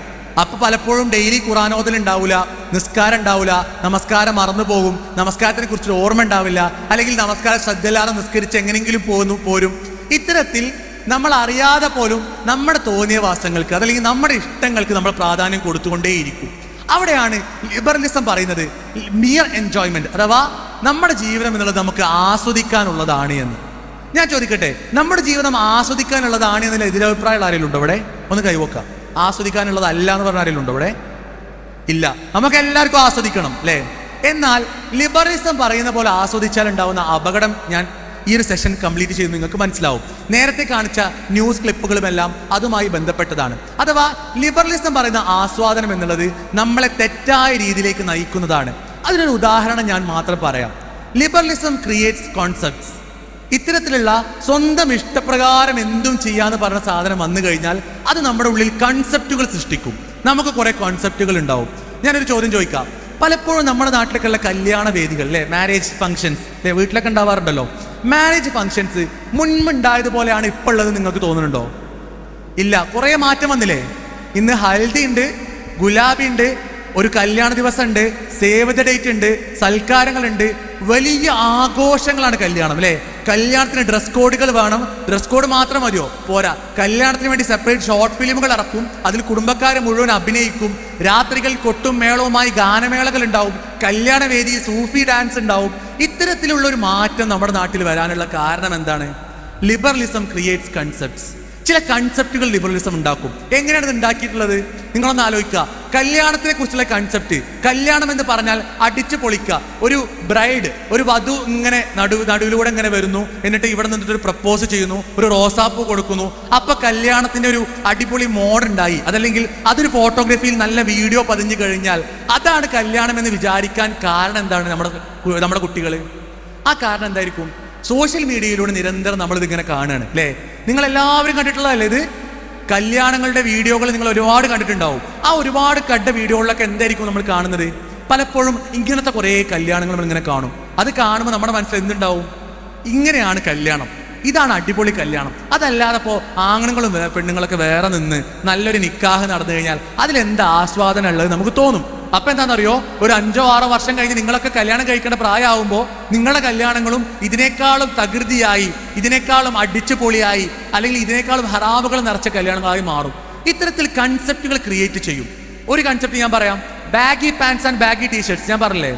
അപ്പൊ പലപ്പോഴും ഡെയിലി ഖുർആൻ ഓതൽ ഉണ്ടാവില്ല, നിസ്കാരം ഉണ്ടാവില്ല, നമസ്കാരം മറന്നു പോകും, നമസ്കാരത്തിനെ കുറിച്ചൊരു ഓർമ്മ ഉണ്ടാവില്ല, അല്ലെങ്കിൽ നമസ്കാരം ശ്രദ്ധയില്ലാതെ നിസ്കരിച്ച് എങ്ങനെയെങ്കിലും പോരും. ഇത്തരത്തിൽ നമ്മൾ അറിയാതെ പോലും നമ്മുടെ തോന്നിയ വാസങ്ങൾക്ക്, അതല്ലെങ്കിൽ നമ്മുടെ ഇഷ്ടങ്ങൾക്ക് നമ്മൾ പ്രാധാന്യം കൊടുത്തുകൊണ്ടേയിരിക്കും. അവിടെയാണ് ലിബറലിസം പറയുന്നത് മിയർ എൻജോയ്മെന്റ്, അഥവാ നമ്മുടെ ജീവിതം എന്നുള്ളത് നമുക്ക് ആസ്വദിക്കാനുള്ളതാണ് എന്ന്. ഞാൻ ചോദിക്കട്ടെ, നമ്മുടെ ജീവിതം ആസ്വദിക്കാനുള്ളതാണ് എന്നതിൽ എതിരഭിപ്രായമുള്ള ആരെങ്കിലും ഉണ്ടോ ഇവിടെ? ഒന്ന് കൈവക്കാം. ആസ്വദിക്കാനുള്ളതല്ല എന്ന് പറഞ്ഞ ആരെങ്കിലും ഉണ്ടോ ഇവിടെ? ഇല്ല. നമുക്ക് എല്ലാവർക്കും ആസ്വദിക്കണം അല്ലേ? എന്നാൽ ലിബറലിസം പറയുന്ന പോലെ ആസ്വദിച്ചാൽ ഉണ്ടാവുന്ന അപകടം ഞാൻ ഈ ഒരു സെഷൻ കംപ്ലീറ്റ് ചെയ്ത് നിങ്ങൾക്ക് മനസ്സിലാവും. നേരത്തെ കാണിച്ച ന്യൂസ് ക്ലിപ്പുകളുമെല്ലാം അതുമായി ബന്ധപ്പെട്ടതാണ്. അഥവാ ലിബറലിസം പറയുന്ന ആസ്വാദനം എന്നുള്ളത് നമ്മളെ തെറ്റായ രീതിയിലേക്ക് നയിക്കുന്നതാണ്. അതിനൊരു ഉദാഹരണം ഞാൻ മാത്രം പറയാം. Liberalism creates concepts. ഇത്തരത്തിലുള്ള സ്വന്തം ഇഷ്ടപ്രകാരം എന്തും ചെയ്യാന്ന് പറഞ്ഞ സാധനം വന്നു കഴിഞ്ഞാൽ അത് നമ്മുടെ ഉള്ളിൽ കൺസെപ്റ്റുകൾ സൃഷ്ടിക്കും. നമുക്ക് കുറെ കോൺസെപ്റ്റുകൾ ഉണ്ടാവും. ഞാനൊരു ചോദ്യം ചോദിക്കാം. പലപ്പോഴും നമ്മുടെ നാട്ടിലേക്കുള്ള കല്യാണ വേദികൾ അല്ലെ, മാരേജ് ഫംഗ്ഷൻസ് വീട്ടിലൊക്കെ ഉണ്ടാവാറുണ്ടല്ലോ. മാരേജ് ഫംഗ്ഷൻസ് മുൻപുണ്ടായതുപോലെയാണ് ഇപ്പോൾ ഉള്ളത് നിങ്ങൾക്ക് തോന്നുന്നുണ്ടോ? ഇല്ല, കുറെ മാറ്റം വന്നില്ലേ. ഇന്ന് ഹൽദി ഉണ്ട്, ഗുലാബി ഉണ്ട്, ഒരു കല്യാണ ദിവസം ഉണ്ട്, സേവ് ദ ഡേറ്റ് ഉണ്ട്, സൽക്കാരങ്ങളുണ്ട്, വലിയ ആഘോഷങ്ങളാണ് കല്യാണം അല്ലേ. കല്യാണത്തിന് ഡ്രസ് കോഡുകൾ വേണം. ഡ്രസ് കോഡ് മാത്രം മതിയോ? പോരാ. കല്യാണത്തിന് വേണ്ടി സെപ്പറേറ്റ് ഷോർട്ട് ഫിലിമുകൾ ഇറക്കും, അതിൽ കുടുംബക്കാരെ മുഴുവൻ അഭിനയിക്കും. രാത്രികൾ കൊട്ടും മേളവുമായി ഗാനമേളകൾ ഉണ്ടാവും, കല്യാണ വേദി സൂഫി ഡാൻസ് ഉണ്ടാവും. ഇത്തരത്തിലുള്ള ഒരു മാറ്റം നമ്മുടെ നാട്ടിൽ വരാനുള്ള കാരണം എന്താണ്? Liberalism creates concepts. ചില കൺസെപ്റ്റുകൾ ലിബറലിസം ഉണ്ടാക്കും. എങ്ങനെയാണ് ഇത് ഉണ്ടാക്കിയിട്ടുള്ളത്? നിങ്ങളൊന്ന് ആലോചിക്കുക. കല്യാണത്തിനെ കുറിച്ചുള്ള കൺസെപ്റ്റ്, കല്യാണം എന്ന് പറഞ്ഞാൽ അടിച്ചു പൊളിക്കുക. ഒരു ബ്രൈഡ്, ഒരു വധു ഇങ്ങനെ നടുവിലൂടെ ഇങ്ങനെ വരുന്നു, എന്നിട്ട് ഇവിടെ നിന്നിട്ട് ഒരു പ്രപ്പോസ് ചെയ്യുന്നു, ഒരു റോസാപ്പൂ കൊടുക്കുന്നു. അപ്പൊ കല്യാണത്തിന്റെ ഒരു അടിപൊളി മോഡുണ്ടായി. അതല്ലെങ്കിൽ അതൊരു ഫോട്ടോഗ്രാഫിയിൽ നല്ല വീഡിയോ പതിഞ്ഞു കഴിഞ്ഞാൽ അതാണ് കല്യാണം എന്ന് വിചാരിക്കാൻ കാരണം എന്താണ്? നമ്മുടെ കുട്ടികൾ. ആ കാരണം എന്തായിരിക്കും? സോഷ്യൽ മീഡിയയിലൂടെ നിരന്തരം നമ്മൾ ഇതിങ്ങനെ കാണുകയാണ് അല്ലേ. നിങ്ങൾ എല്ലാവരും കണ്ടിട്ടുള്ളതല്ലേ ഇത്? കല്യാണങ്ങളുടെ വീഡിയോകൾ നിങ്ങൾ ഒരുപാട് കണ്ടിട്ടുണ്ടാവും. ആ ഒരുപാട് കണ്ട വീഡിയോകളിലൊക്കെ എന്തായിരിക്കും നമ്മൾ കാണുന്നത്? പലപ്പോഴും ഇങ്ങനത്തെ കുറേ കല്യാണങ്ങൾ നമ്മൾ ഇങ്ങനെ കാണും. അത് കാണുമ്പോൾ നമ്മുടെ മനസ്സിൽ എന്തുണ്ടാവും? ഇങ്ങനെയാണ് കല്യാണം, ഇതാണ് അടിപൊളി കല്യാണം. അതല്ലാതെ ഇപ്പോൾ ആണുങ്ങളും പെണ്ണുങ്ങളൊക്കെ വേറെ നിന്ന് നല്ലൊരു നിക്കാഹ് നടന്നു കഴിഞ്ഞാൽ അതിലെന്ത് ആസ്വാദനം ഉള്ളത് നമുക്ക് തോന്നും. അപ്പൊ എന്താണെന്നറിയോ, ഒരു 5-6 വർഷം കഴിഞ്ഞ് നിങ്ങളൊക്കെ കല്യാണം കഴിക്കേണ്ട പ്രായമാകുമ്പോൾ നിങ്ങളുടെ കല്യാണങ്ങളും ഇതിനേക്കാളും തകൃതിയായി, ഇതിനേക്കാളും അടിച്ചു പൊളിയായി, അല്ലെങ്കിൽ ഇതിനേക്കാളും ഹറാമുകൾ നിറച്ച കല്യാണങ്ങളായി മാറും. ഇത്തരത്തിൽ കൺസെപ്റ്റുകൾ ക്രിയേറ്റ് ചെയ്യും. ഒരു കൺസെപ്റ്റ് ഞാൻ പറയാം, baggy pants and baggy T-shirts. ഞാൻ പറഞ്ഞില്ലേ,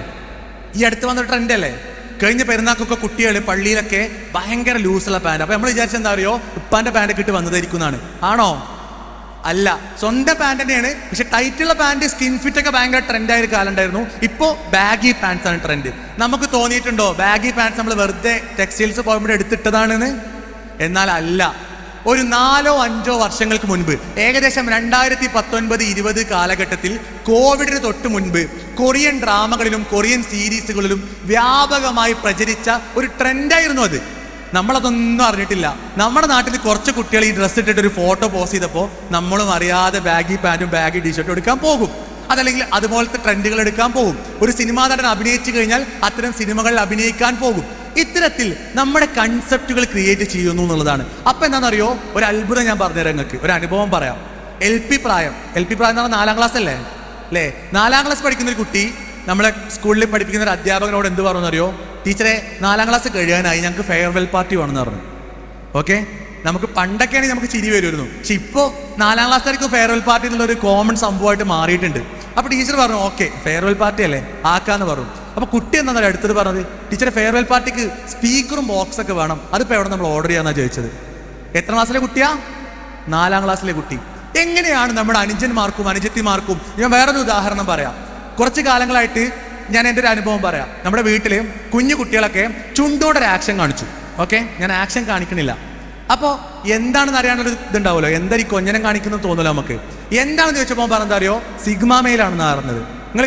ഈ അടുത്ത് വന്ന ട്രെൻഡ് അല്ലേ? കഴിഞ്ഞ പെരുന്നാക്കൊക്കെ കുട്ടികൾ പള്ളിയിലൊക്കെ ഭയങ്കര ലൂസുള്ള പാൻറ്. അപ്പൊ നമ്മൾ വിചാരിച്ച എന്താ അറിയോ, ഉപ്പാന്റെ പാൻറ് ഇട്ട് വന്നതായിരിക്കുന്നതാണ്. ആണോ? അല്ല, സ്വന്തം പാൻറ് തന്നെയാണ്. പക്ഷെ ടൈറ്റുള്ള പാൻറ്, സ്കിൻ ഫിറ്റ് ഒക്കെ ഭയങ്കര ട്രെൻഡായ ഒരു കാലം ഉണ്ടായിരുന്നു. ഇപ്പോൾ ബാഗി പാൻസ് ആണ് ട്രെൻഡ്. നമുക്ക് തോന്നിയിട്ടുണ്ടോ ബാഗി പാൻസ് നമ്മൾ വെറുതെ ടെക്സ്റ്റൈൽസ് പോകുമ്പോൾ എടുത്തിട്ടതാണെന്ന്? എന്നാൽ അല്ല. ഒരു 4-5 വർഷങ്ങൾക്ക് മുൻപ്, ഏകദേശം 2019-20 കാലഘട്ടത്തിൽ, കോവിഡിന് തൊട്ട് മുൻപ് കൊറിയൻ ഡ്രാമകളിലും കൊറിയൻ സീരീസുകളിലും വ്യാപകമായി പ്രചരിച്ച ഒരു ട്രെൻഡായിരുന്നു അത്. നമ്മളതൊന്നും അറിഞ്ഞിട്ടില്ല. നമ്മുടെ നാട്ടിൽ കുറച്ച് കുട്ടികൾ ഈ ഡ്രസ്സ് ഇട്ടിട്ട് ഒരു ഫോട്ടോ പോസ്റ്റ് ചെയ്തപ്പോൾ നമ്മളും അറിയാതെ ബാഗി പാൻറ്റും ബാഗി ടീഷർട്ടും എടുക്കാൻ പോകും. അതല്ലെങ്കിൽ അതുപോലത്തെ ട്രെൻഡുകൾ എടുക്കാൻ പോകും. ഒരു സിനിമാ നടൻ അഭിനയിച്ചു കഴിഞ്ഞാൽ അത്തരം സിനിമകളിൽ അഭിനയിക്കാൻ പോകും. ഇത്തരത്തിൽ നമ്മുടെ കൺസെപ്റ്റുകൾ ക്രിയേറ്റ് ചെയ്യുന്നു എന്നുള്ളതാണ്. അപ്പൊ എന്താണെന്നറിയോ, ഒരു അത്ഭുതം ഞാൻ പറഞ്ഞുതരാം നിങ്ങൾക്ക്, ഒരു അനുഭവം പറയാം. എൽ പി പ്രായം എന്ന് പറഞ്ഞാൽ 4ാം ക്ലാസ് അല്ലേ? 4ാം ക്ലാസ് പഠിക്കുന്ന ഒരു കുട്ടി നമ്മളെ സ്കൂളിൽ പഠിപ്പിക്കുന്ന ഒരു അധ്യാപകനോട് എന്ത് പറഞ്ഞറിയോ, ടീച്ചറെ 4ാം ക്ലാസ് കഴിയാനായി, ഞങ്ങൾക്ക് ഫെയർവെൽ പാർട്ടി വേണമെന്ന് പറഞ്ഞു. ഓക്കെ, നമുക്ക് പണ്ടൊക്കെയാണെങ്കിൽ നമുക്ക് ചിരി വരുമായിരുന്നു. പക്ഷെ ഇപ്പോൾ 4ാം ക്ലാസ്സുകാർക്ക് ഫെയർവെൽ പാർട്ടി എന്നുള്ളൊരു കോമൺ സംഭവമായിട്ട് മാറിയിട്ടുണ്ട്. അപ്പൊ ടീച്ചർ പറഞ്ഞു, ഓക്കെ ഫെയർവെൽ പാർട്ടി അല്ലേ, ആക്കാന്ന് പറഞ്ഞു. അപ്പൊ കുട്ടി എന്താ അടുത്തത് പറഞ്ഞത്, ടീച്ചറെ ഫെയർവെൽ പാർട്ടിക്ക് സ്പീക്കറും ബോക്സൊക്കെ വേണം, അതിപ്പോൾ എവിടെ നമ്മൾ ഓർഡർ ചെയ്യാന്നാ ചോദിച്ചത്. എത്ര ക്ലാസ്സിലെ കുട്ടിയാ? 4ാം ക്ലാസ്സിലെ കുട്ടി. എങ്ങനെയാണ് നമ്മുടെ അനുജന്മാർക്കും അനുജത്തിമാർക്കും? ഞാൻ വേറൊരു ഉദാഹരണം പറയാം. കുറച്ച് കാലങ്ങളായിട്ട് ഞാൻ എൻ്റെ ഒരു അനുഭവം പറയാം. നമ്മുടെ വീട്ടിൽ കുഞ്ഞു കുട്ടികളൊക്കെ ചുണ്ടോടൊരു ആക്ഷൻ കാണിച്ചു. ഓക്കെ, ഞാൻ ആക്ഷൻ കാണിക്കണില്ല. അപ്പോൾ എന്താണെന്ന് അറിയാനൊരു ഇതുണ്ടാവുമല്ലോ, എന്താ ഈ കൊഞ്ഞനം കാണിക്കുന്നത് തോന്നുമല്ലോ നമുക്ക്. എന്താണെന്ന് ചോദിച്ചപ്പോൾ പറഞ്ഞാൽ അറിയോ, സിഗ്മ മെയിലാണെന്ന് അറിഞ്ഞത്. നിങ്ങൾ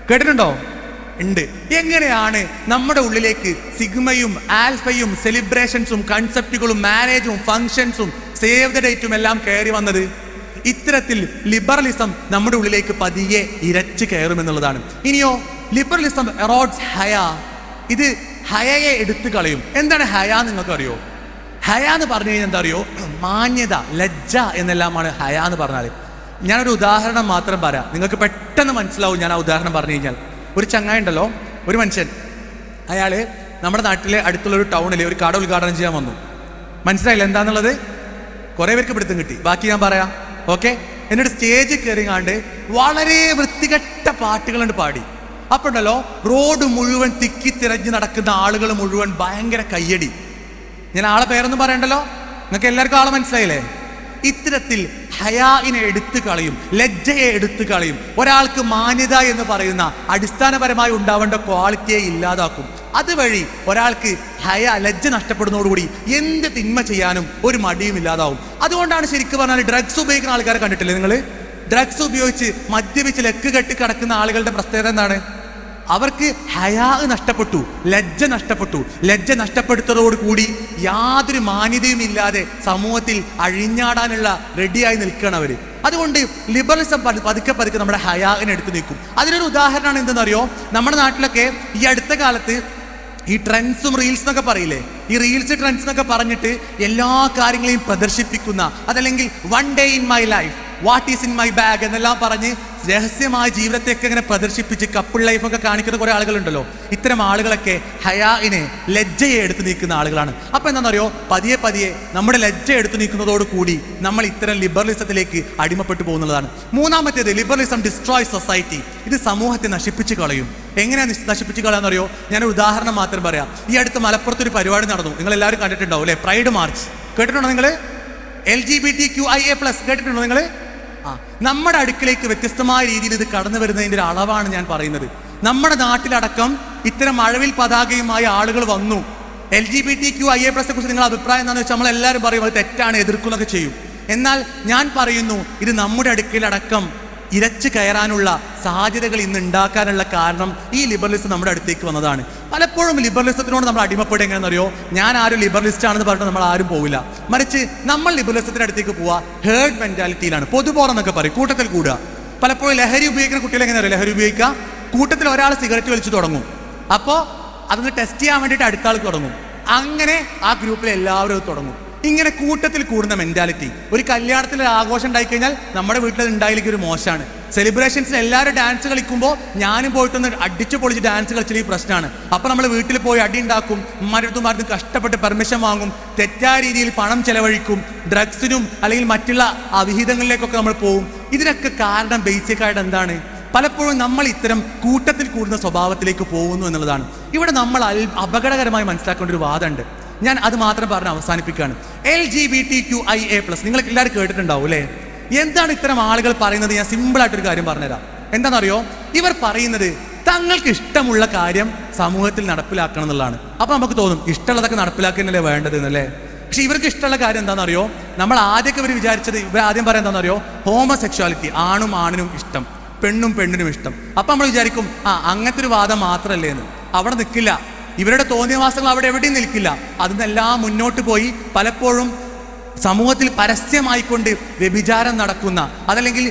കേട്ടിട്ടുണ്ടോ? ഉണ്ട്. എങ്ങനെയാണ് നമ്മുടെ ഉള്ളിലേക്ക് സിഗ്മയും ആൽഫയും സെലിബ്രേഷൻസും കൺസെപ്റ്റുകളും മാരേജും ഫങ്ഷൻസും സേവ് ദ ഡേറ്റും എല്ലാം കയറി വന്നത്? ഇത്തരത്തിൽ ലിബറലിസം നമ്മുടെ ഉള്ളിലേക്ക് പതിയെ ഇരച്ചു കയറുമെന്നുള്ളതാണ്. ഇനിയോ, ലിബറലിസം എറോഡ്സ് ഹയ. ഇത് ഹയയെ എടുത്തു കളയും. എന്താണ് ഹയ നിങ്ങൾക്ക് അറിയോ? ഹയ എന്ന് പറഞ്ഞു കഴിഞ്ഞാൽ എന്താ അറിയോ, മാന്യത, ലജ്ജ എന്നെല്ലാമാണ് ഹയ എന്ന് പറഞ്ഞാൽ. ഞാനൊരു ഉദാഹരണം മാത്രം പറയാം, നിങ്ങൾക്ക് പെട്ടെന്ന് മനസ്സിലാവും ഞാൻ ആ ഉദാഹരണം പറഞ്ഞു കഴിഞ്ഞാൽ. ഒരു ചങ്ങായി ഉണ്ടല്ലോ, ഒരു മനുഷ്യൻ, അയാള് നമ്മുടെ നാട്ടിലെ അടുത്തുള്ള ഒരു ടൗണിൽ ഒരു കട ഉദ്ഘാടനം ചെയ്യാൻ വന്നു. മനസ്സിലായില്ല എന്താന്നുള്ളത്? കുറെ പേർക്ക് പിടുത്തം കിട്ടി, ബാക്കി ഞാൻ പറയാം. ഓക്കെ, എന്നിട്ട് സ്റ്റേജിൽ കയറിങ്ങാണ്ട് വളരെ വൃത്തികെട്ട പാട്ടുകളുണ്ട് പാടി. അപ്പൊ ഉണ്ടല്ലോ, റോഡ് മുഴുവൻ തിക്കിത്തിരഞ്ഞ് നടക്കുന്ന ആളുകൾ മുഴുവൻ ഭയങ്കര കയ്യടി. ഞാൻ ആളെ പേരൊന്നും പറയണ്ടല്ലോ, നിങ്ങൾക്ക് എല്ലാവർക്കും ആളെ മനസ്സിലായില്ലേ? ഇത്തരത്തിൽ ഹയാഇനെ എടുത്തു കളയും, ലജ്ജയെ എടുത്തു കളയും. ഒരാൾക്ക് മാന്യത എന്ന് പറയുന്ന അടിസ്ഥാനപരമായി ഉണ്ടാവേണ്ട ക്വാളിറ്റിയെ ഇല്ലാതാക്കും. അതുവഴി ഒരാൾക്ക് ലജ്ജ നഷ്ടപ്പെടുന്നതോടുകൂടി എന്ത് തിന്മ ചെയ്യാനും ഒരു മടിയും ഇല്ലാതാവും. അതുകൊണ്ടാണ് ശരിക്കും പറഞ്ഞാൽ ഡ്രഗ്സ് ഉപയോഗിക്കുന്ന ആൾക്കാരെ കണ്ടിട്ടില്ലേ നിങ്ങൾ? ഡ്രഗ്സ് ഉപയോഗിച്ച് മദ്യപിച്ച് ലക്ക് കെട്ടി കിടക്കുന്ന ആളുകളുടെ പ്രത്യേകത എന്താണ്? അവർക്ക് ഹയാ നഷ്ടപ്പെട്ടു, ലജ്ജ നഷ്ടപ്പെട്ടു. ലജ്ജ നഷ്ടപ്പെടുത്തതോടുകൂടി യാതൊരു മാന്യതയും ഇല്ലാതെ സമൂഹത്തിൽ അഴിഞ്ഞാടാനുള്ള റെഡിയായി നിൽക്കുകയാണ് അവര്. അതുകൊണ്ട് ലിബറലിസം പതുക്കെ പതുക്കെ നമ്മുടെ ഹയാഇനെ എടുത്തു നീക്കും. അതിനൊരു ഉദാഹരണമാണ് എന്തെന്നറിയോ, നമ്മുടെ നാട്ടിലൊക്കെ ഈ അടുത്ത കാലത്ത് ഈ ട്രെൻഡ്സും റീൽസ് എന്നൊക്കെ പറയില്ലേ, ഈ റീൽസ് ട്രെൻഡ്സ് എന്നൊക്കെ പറഞ്ഞിട്ട് എല്ലാ കാര്യങ്ങളെയും പ്രദർശിപ്പിക്കുന്ന, അതല്ലെങ്കിൽ 1 day in my life, what is in my bag എന്നെല്ലാം പറഞ്ഞ് രഹസ്യമായ ജീവിതത്തെയൊക്കെ ഇങ്ങനെ പ്രദർശിപ്പിച്ച് കപ്പിൾ ലൈഫൊക്കെ കാണിക്കുന്ന കുറെ ആളുകളുണ്ടല്ലോ. ഇത്തരം ആളുകളൊക്കെ ഹയാഇനെ, ലജ്ജയെ എടുത്തു നീക്കുന്ന ആളുകളാണ്. അപ്പൊ എന്താണെന്നറിയോ, പതിയെ പതിയെ നമ്മുടെ ലജ്ജ എടുത്തു നീക്കുന്നതോട് കൂടി നമ്മൾ ഇത്തരം ലിബറലിസത്തിലേക്ക് അടിമപ്പെട്ടു പോകുന്നതാണ്. മൂന്നാമത്തേത്, ലിബറലിസം ഡിസ്ട്രോയ് സൊസൈറ്റി. ഇത് സമൂഹത്തെ നശിപ്പിച്ചു കളയും. എങ്ങനെയാണ് നശിപ്പിച്ചു കളയാന്നറിയോ? ഞാനൊരു ഉദാഹരണം മാത്രം പറയാം. ഈ അടുത്ത് മലപ്പുറത്തൊരു പരിപാടി നടന്നു, നിങ്ങൾ എല്ലാവരും കണ്ടിട്ടുണ്ടാവും അല്ലെ? പ്രൈഡ് മാർച്ച് കേട്ടിട്ടുണ്ടോ നിങ്ങൾ? LGBTQIA+ കേട്ടിട്ടുണ്ടോ നിങ്ങൾ? നമ്മുടെ അടുക്കിലേക്ക് വ്യത്യസ്തമായ രീതിയിൽ ഇത് കടന്നു വരുന്നതിൻ്റെ ഒരു അളവാണ് ഞാൻ പറയുന്നത്. നമ്മുടെ നാട്ടിലടക്കം ഇത്തരം മഴവിൽ പതാകയുമായി ആളുകൾ വന്നു. LGBTQIA+ കുറിച്ച് നിങ്ങളുടെ അഭിപ്രായം എന്താണെന്ന് വെച്ചാൽ നമ്മളെല്ലാവരും പറയും അത് തെറ്റാണ്, എതിർക്കുന്നൊക്കെ ചെയ്യും. എന്നാൽ ഞാൻ പറയുന്നു, ഇത് നമ്മുടെ അടുക്കിലടക്കം ഇരച്ചു കയറാനുള്ള സാധ്യതകൾ ഇന്ന് ഉണ്ടാക്കാനുള്ള കാരണം ഈ ലിബറലിസം നമ്മുടെ അടുത്തേക്ക് വന്നതാണ്. പലപ്പോഴും ലിബറലിസത്തിനോട് നമ്മൾ അടിമപ്പെടുക എങ്ങനെയെന്നറിയോ? ഞാൻ ആരും ലിബറലിസ്റ്റ് ആണെന്ന് പറഞ്ഞിട്ട് നമ്മൾ ആരും പോവില്ല. മറിച്ച് നമ്മൾ ലിബറലിസത്തിന്റെ അടുത്തേക്ക് പോവുക ഹേർഡ് മെന്റാലിറ്റിയിലാണ്. പൊതുബോധം എന്നൊക്കെ പറയും, കൂട്ടത്തിൽ കൂടുക. പലപ്പോഴും ലഹരി ഉപയോഗിക്കുന്ന കുട്ടികൾ എങ്ങനെ അറിയാം ലഹരി ഉപയോഗിക്കുക? കൂട്ടത്തിൽ ഒരാൾ സിഗരറ്റ് വലിച്ചു തുടങ്ങും, അപ്പോൾ അതൊന്ന് ടെസ്റ്റ് ചെയ്യാൻ വേണ്ടിയിട്ട് അടുത്ത ആൾ തുടങ്ങും, അങ്ങനെ ആ ഗ്രൂപ്പിൽ എല്ലാവരും അത് തുടങ്ങും. ഇങ്ങനെ കൂട്ടത്തിൽ കൂടുന്ന മെന്റാലിറ്റി. ഒരു കല്യാണത്തിൽ ഒരു ആഘോഷം ഉണ്ടായി കഴിഞ്ഞാൽ നമ്മുടെ വീട്ടിൽ ഉണ്ടായില്ലെങ്കിൽ ഒരു മോശമാണ്. സെലിബ്രേഷൻസിൽ എല്ലാവരും ഡാൻസ് കളിക്കുമ്പോൾ ഞാനും പോയിട്ടൊന്ന് അടിച്ചു പൊളിച്ച് ഡാൻസ് കളിച്ചാൽ ഈ പ്രശ്നമാണ്. അപ്പോൾ നമ്മൾ വീട്ടിൽ പോയി അടി ഉണ്ടാക്കും, മരുത്തുമാർക്കും കഷ്ടപ്പെട്ട് പെർമിഷൻ വാങ്ങും, തെറ്റായ രീതിയിൽ പണം ചെലവഴിക്കും, ഡ്രഗ്സിനും അല്ലെങ്കിൽ മറ്റുള്ള അവിഹിതങ്ങളിലേക്കൊക്കെ നമ്മൾ പോകും. ഇതിനൊക്കെ കാരണം ബേസിക്കായിട്ട് എന്താണ്? പലപ്പോഴും നമ്മൾ ഇത്തരം കൂട്ടത്തിൽ കൂടുന്ന സ്വഭാവത്തിലേക്ക് പോകുന്നു എന്നുള്ളതാണ്. ഇവിടെ നമ്മൾ അപകടകരമായി മനസ്സിലാക്കേണ്ട ഒരു വാദമുണ്ട്. ഞാൻ അത് മാത്രം പറഞ്ഞ് അവസാനിപ്പിക്കുകയാണ്. LGBTQIA+, നിങ്ങൾക്ക് എല്ലാവരും കേട്ടിട്ടുണ്ടാവും അല്ലേ? എന്താണ് ഇത്തരം ആളുകൾ പറയുന്നത്? ഞാൻ സിമ്പിളായിട്ടൊരു കാര്യം പറഞ്ഞുതരാം. എന്താണെന്നറിയോ? ഇവർ പറയുന്നത് തങ്ങൾക്ക് ഇഷ്ടമുള്ള കാര്യം സമൂഹത്തിൽ നടപ്പിലാക്കണം എന്നുള്ളതാണ്. അപ്പൊ നമുക്ക് തോന്നും ഇഷ്ടമുള്ളതൊക്കെ നടപ്പിലാക്കുന്നല്ലേ വേണ്ടത് എന്നല്ലേ. പക്ഷെ ഇവർക്ക് ഇഷ്ടമുള്ള കാര്യം എന്താണെന്നറിയോ? നമ്മൾ ആദ്യമൊക്കെ ഇവർ വിചാരിച്ചത്, ഇവർ ആദ്യം പറയാൻ എന്താണെന്നറിയോ? ഹോമോസെക്ഷുവാലിറ്റി, ആണും ആണിനും ഇഷ്ടം, പെണ്ണും പെണ്ണിനും ഇഷ്ടം. അപ്പൊ നമ്മൾ വിചാരിക്കും അങ്ങനത്തെ ഒരു വാദം മാത്രമല്ലേ എന്ന്. അവിടെ നിൽക്കില്ല. ഇവരുടെ തോന്നിയവാസങ്ങൾ അവിടെ എവിടെയും നിൽക്കില്ല. അതിനെല്ലാം മുന്നോട്ട് പോയി പലപ്പോഴും സമൂഹത്തിൽ പരസ്യമായിക്കൊണ്ട് വ്യഭിചാരം നടക്കുന്ന, അതല്ലെങ്കിൽ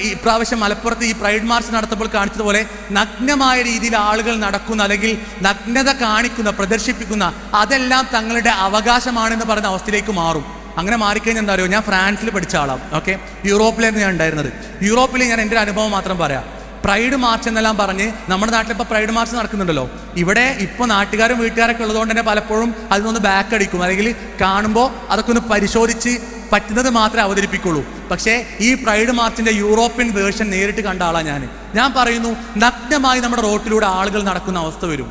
ഇപ്രാവശ്യം മലപ്പുറത്ത് ഈ പ്രൈഡ് മാർച്ച് നടത്തപ്പോൾ കാണിച്ചതുപോലെ നഗ്നമായ രീതിയിൽ ആളുകൾ നടക്കുന്ന, അല്ലെങ്കിൽ നഗ്നത കാണിക്കുന്ന, പ്രദർശിപ്പിക്കുന്ന, അതെല്ലാം തങ്ങളുടെ അവകാശമാണെന്ന് പറയുന്ന അവസ്ഥയിലേക്ക് മാറും. അങ്ങനെ മാറിക്കഴിഞ്ഞാൽ എന്താ അറിയോ? ഞാൻ ഫ്രാൻസിൽ പഠിച്ച ആളാണ്, ഓക്കെ. യൂറോപ്പിലായിരുന്നു ഞാൻ ഉണ്ടായിരുന്നത്. യൂറോപ്പിൽ ഞാൻ എൻ്റെ അനുഭവം മാത്രം പറയാം. പ്രൈഡ് മാർച്ച് എന്നെല്ലാം പറഞ്ഞ് നമ്മുടെ നാട്ടിൽ ഇപ്പോൾ പ്രൈഡ് മാർച്ച് നടക്കുന്നുണ്ടല്ലോ. ഇവിടെ ഇപ്പോൾ നാട്ടുകാരും വീട്ടുകാരൊക്കെ ഉള്ളതുകൊണ്ട് തന്നെ പലപ്പോഴും അതിനൊന്ന് ബാക്ക് അടിക്കും, അല്ലെങ്കിൽ കാണുമ്പോൾ അതൊക്കെ ഒന്ന് പരിശോധിച്ച് പറ്റുന്നത് മാത്രമേ അവതരിപ്പിക്കുള്ളൂ. പക്ഷേ ഈ പ്രൈഡ് മാർച്ചിന്റെ യൂറോപ്യൻ വേർഷൻ നേരിട്ട് കണ്ട ആളാണ് ഞാൻ പറയുന്നു, നഗ്നമായി നമ്മുടെ റോട്ടിലൂടെ ആളുകൾ നടക്കുന്ന അവസ്ഥ വരും.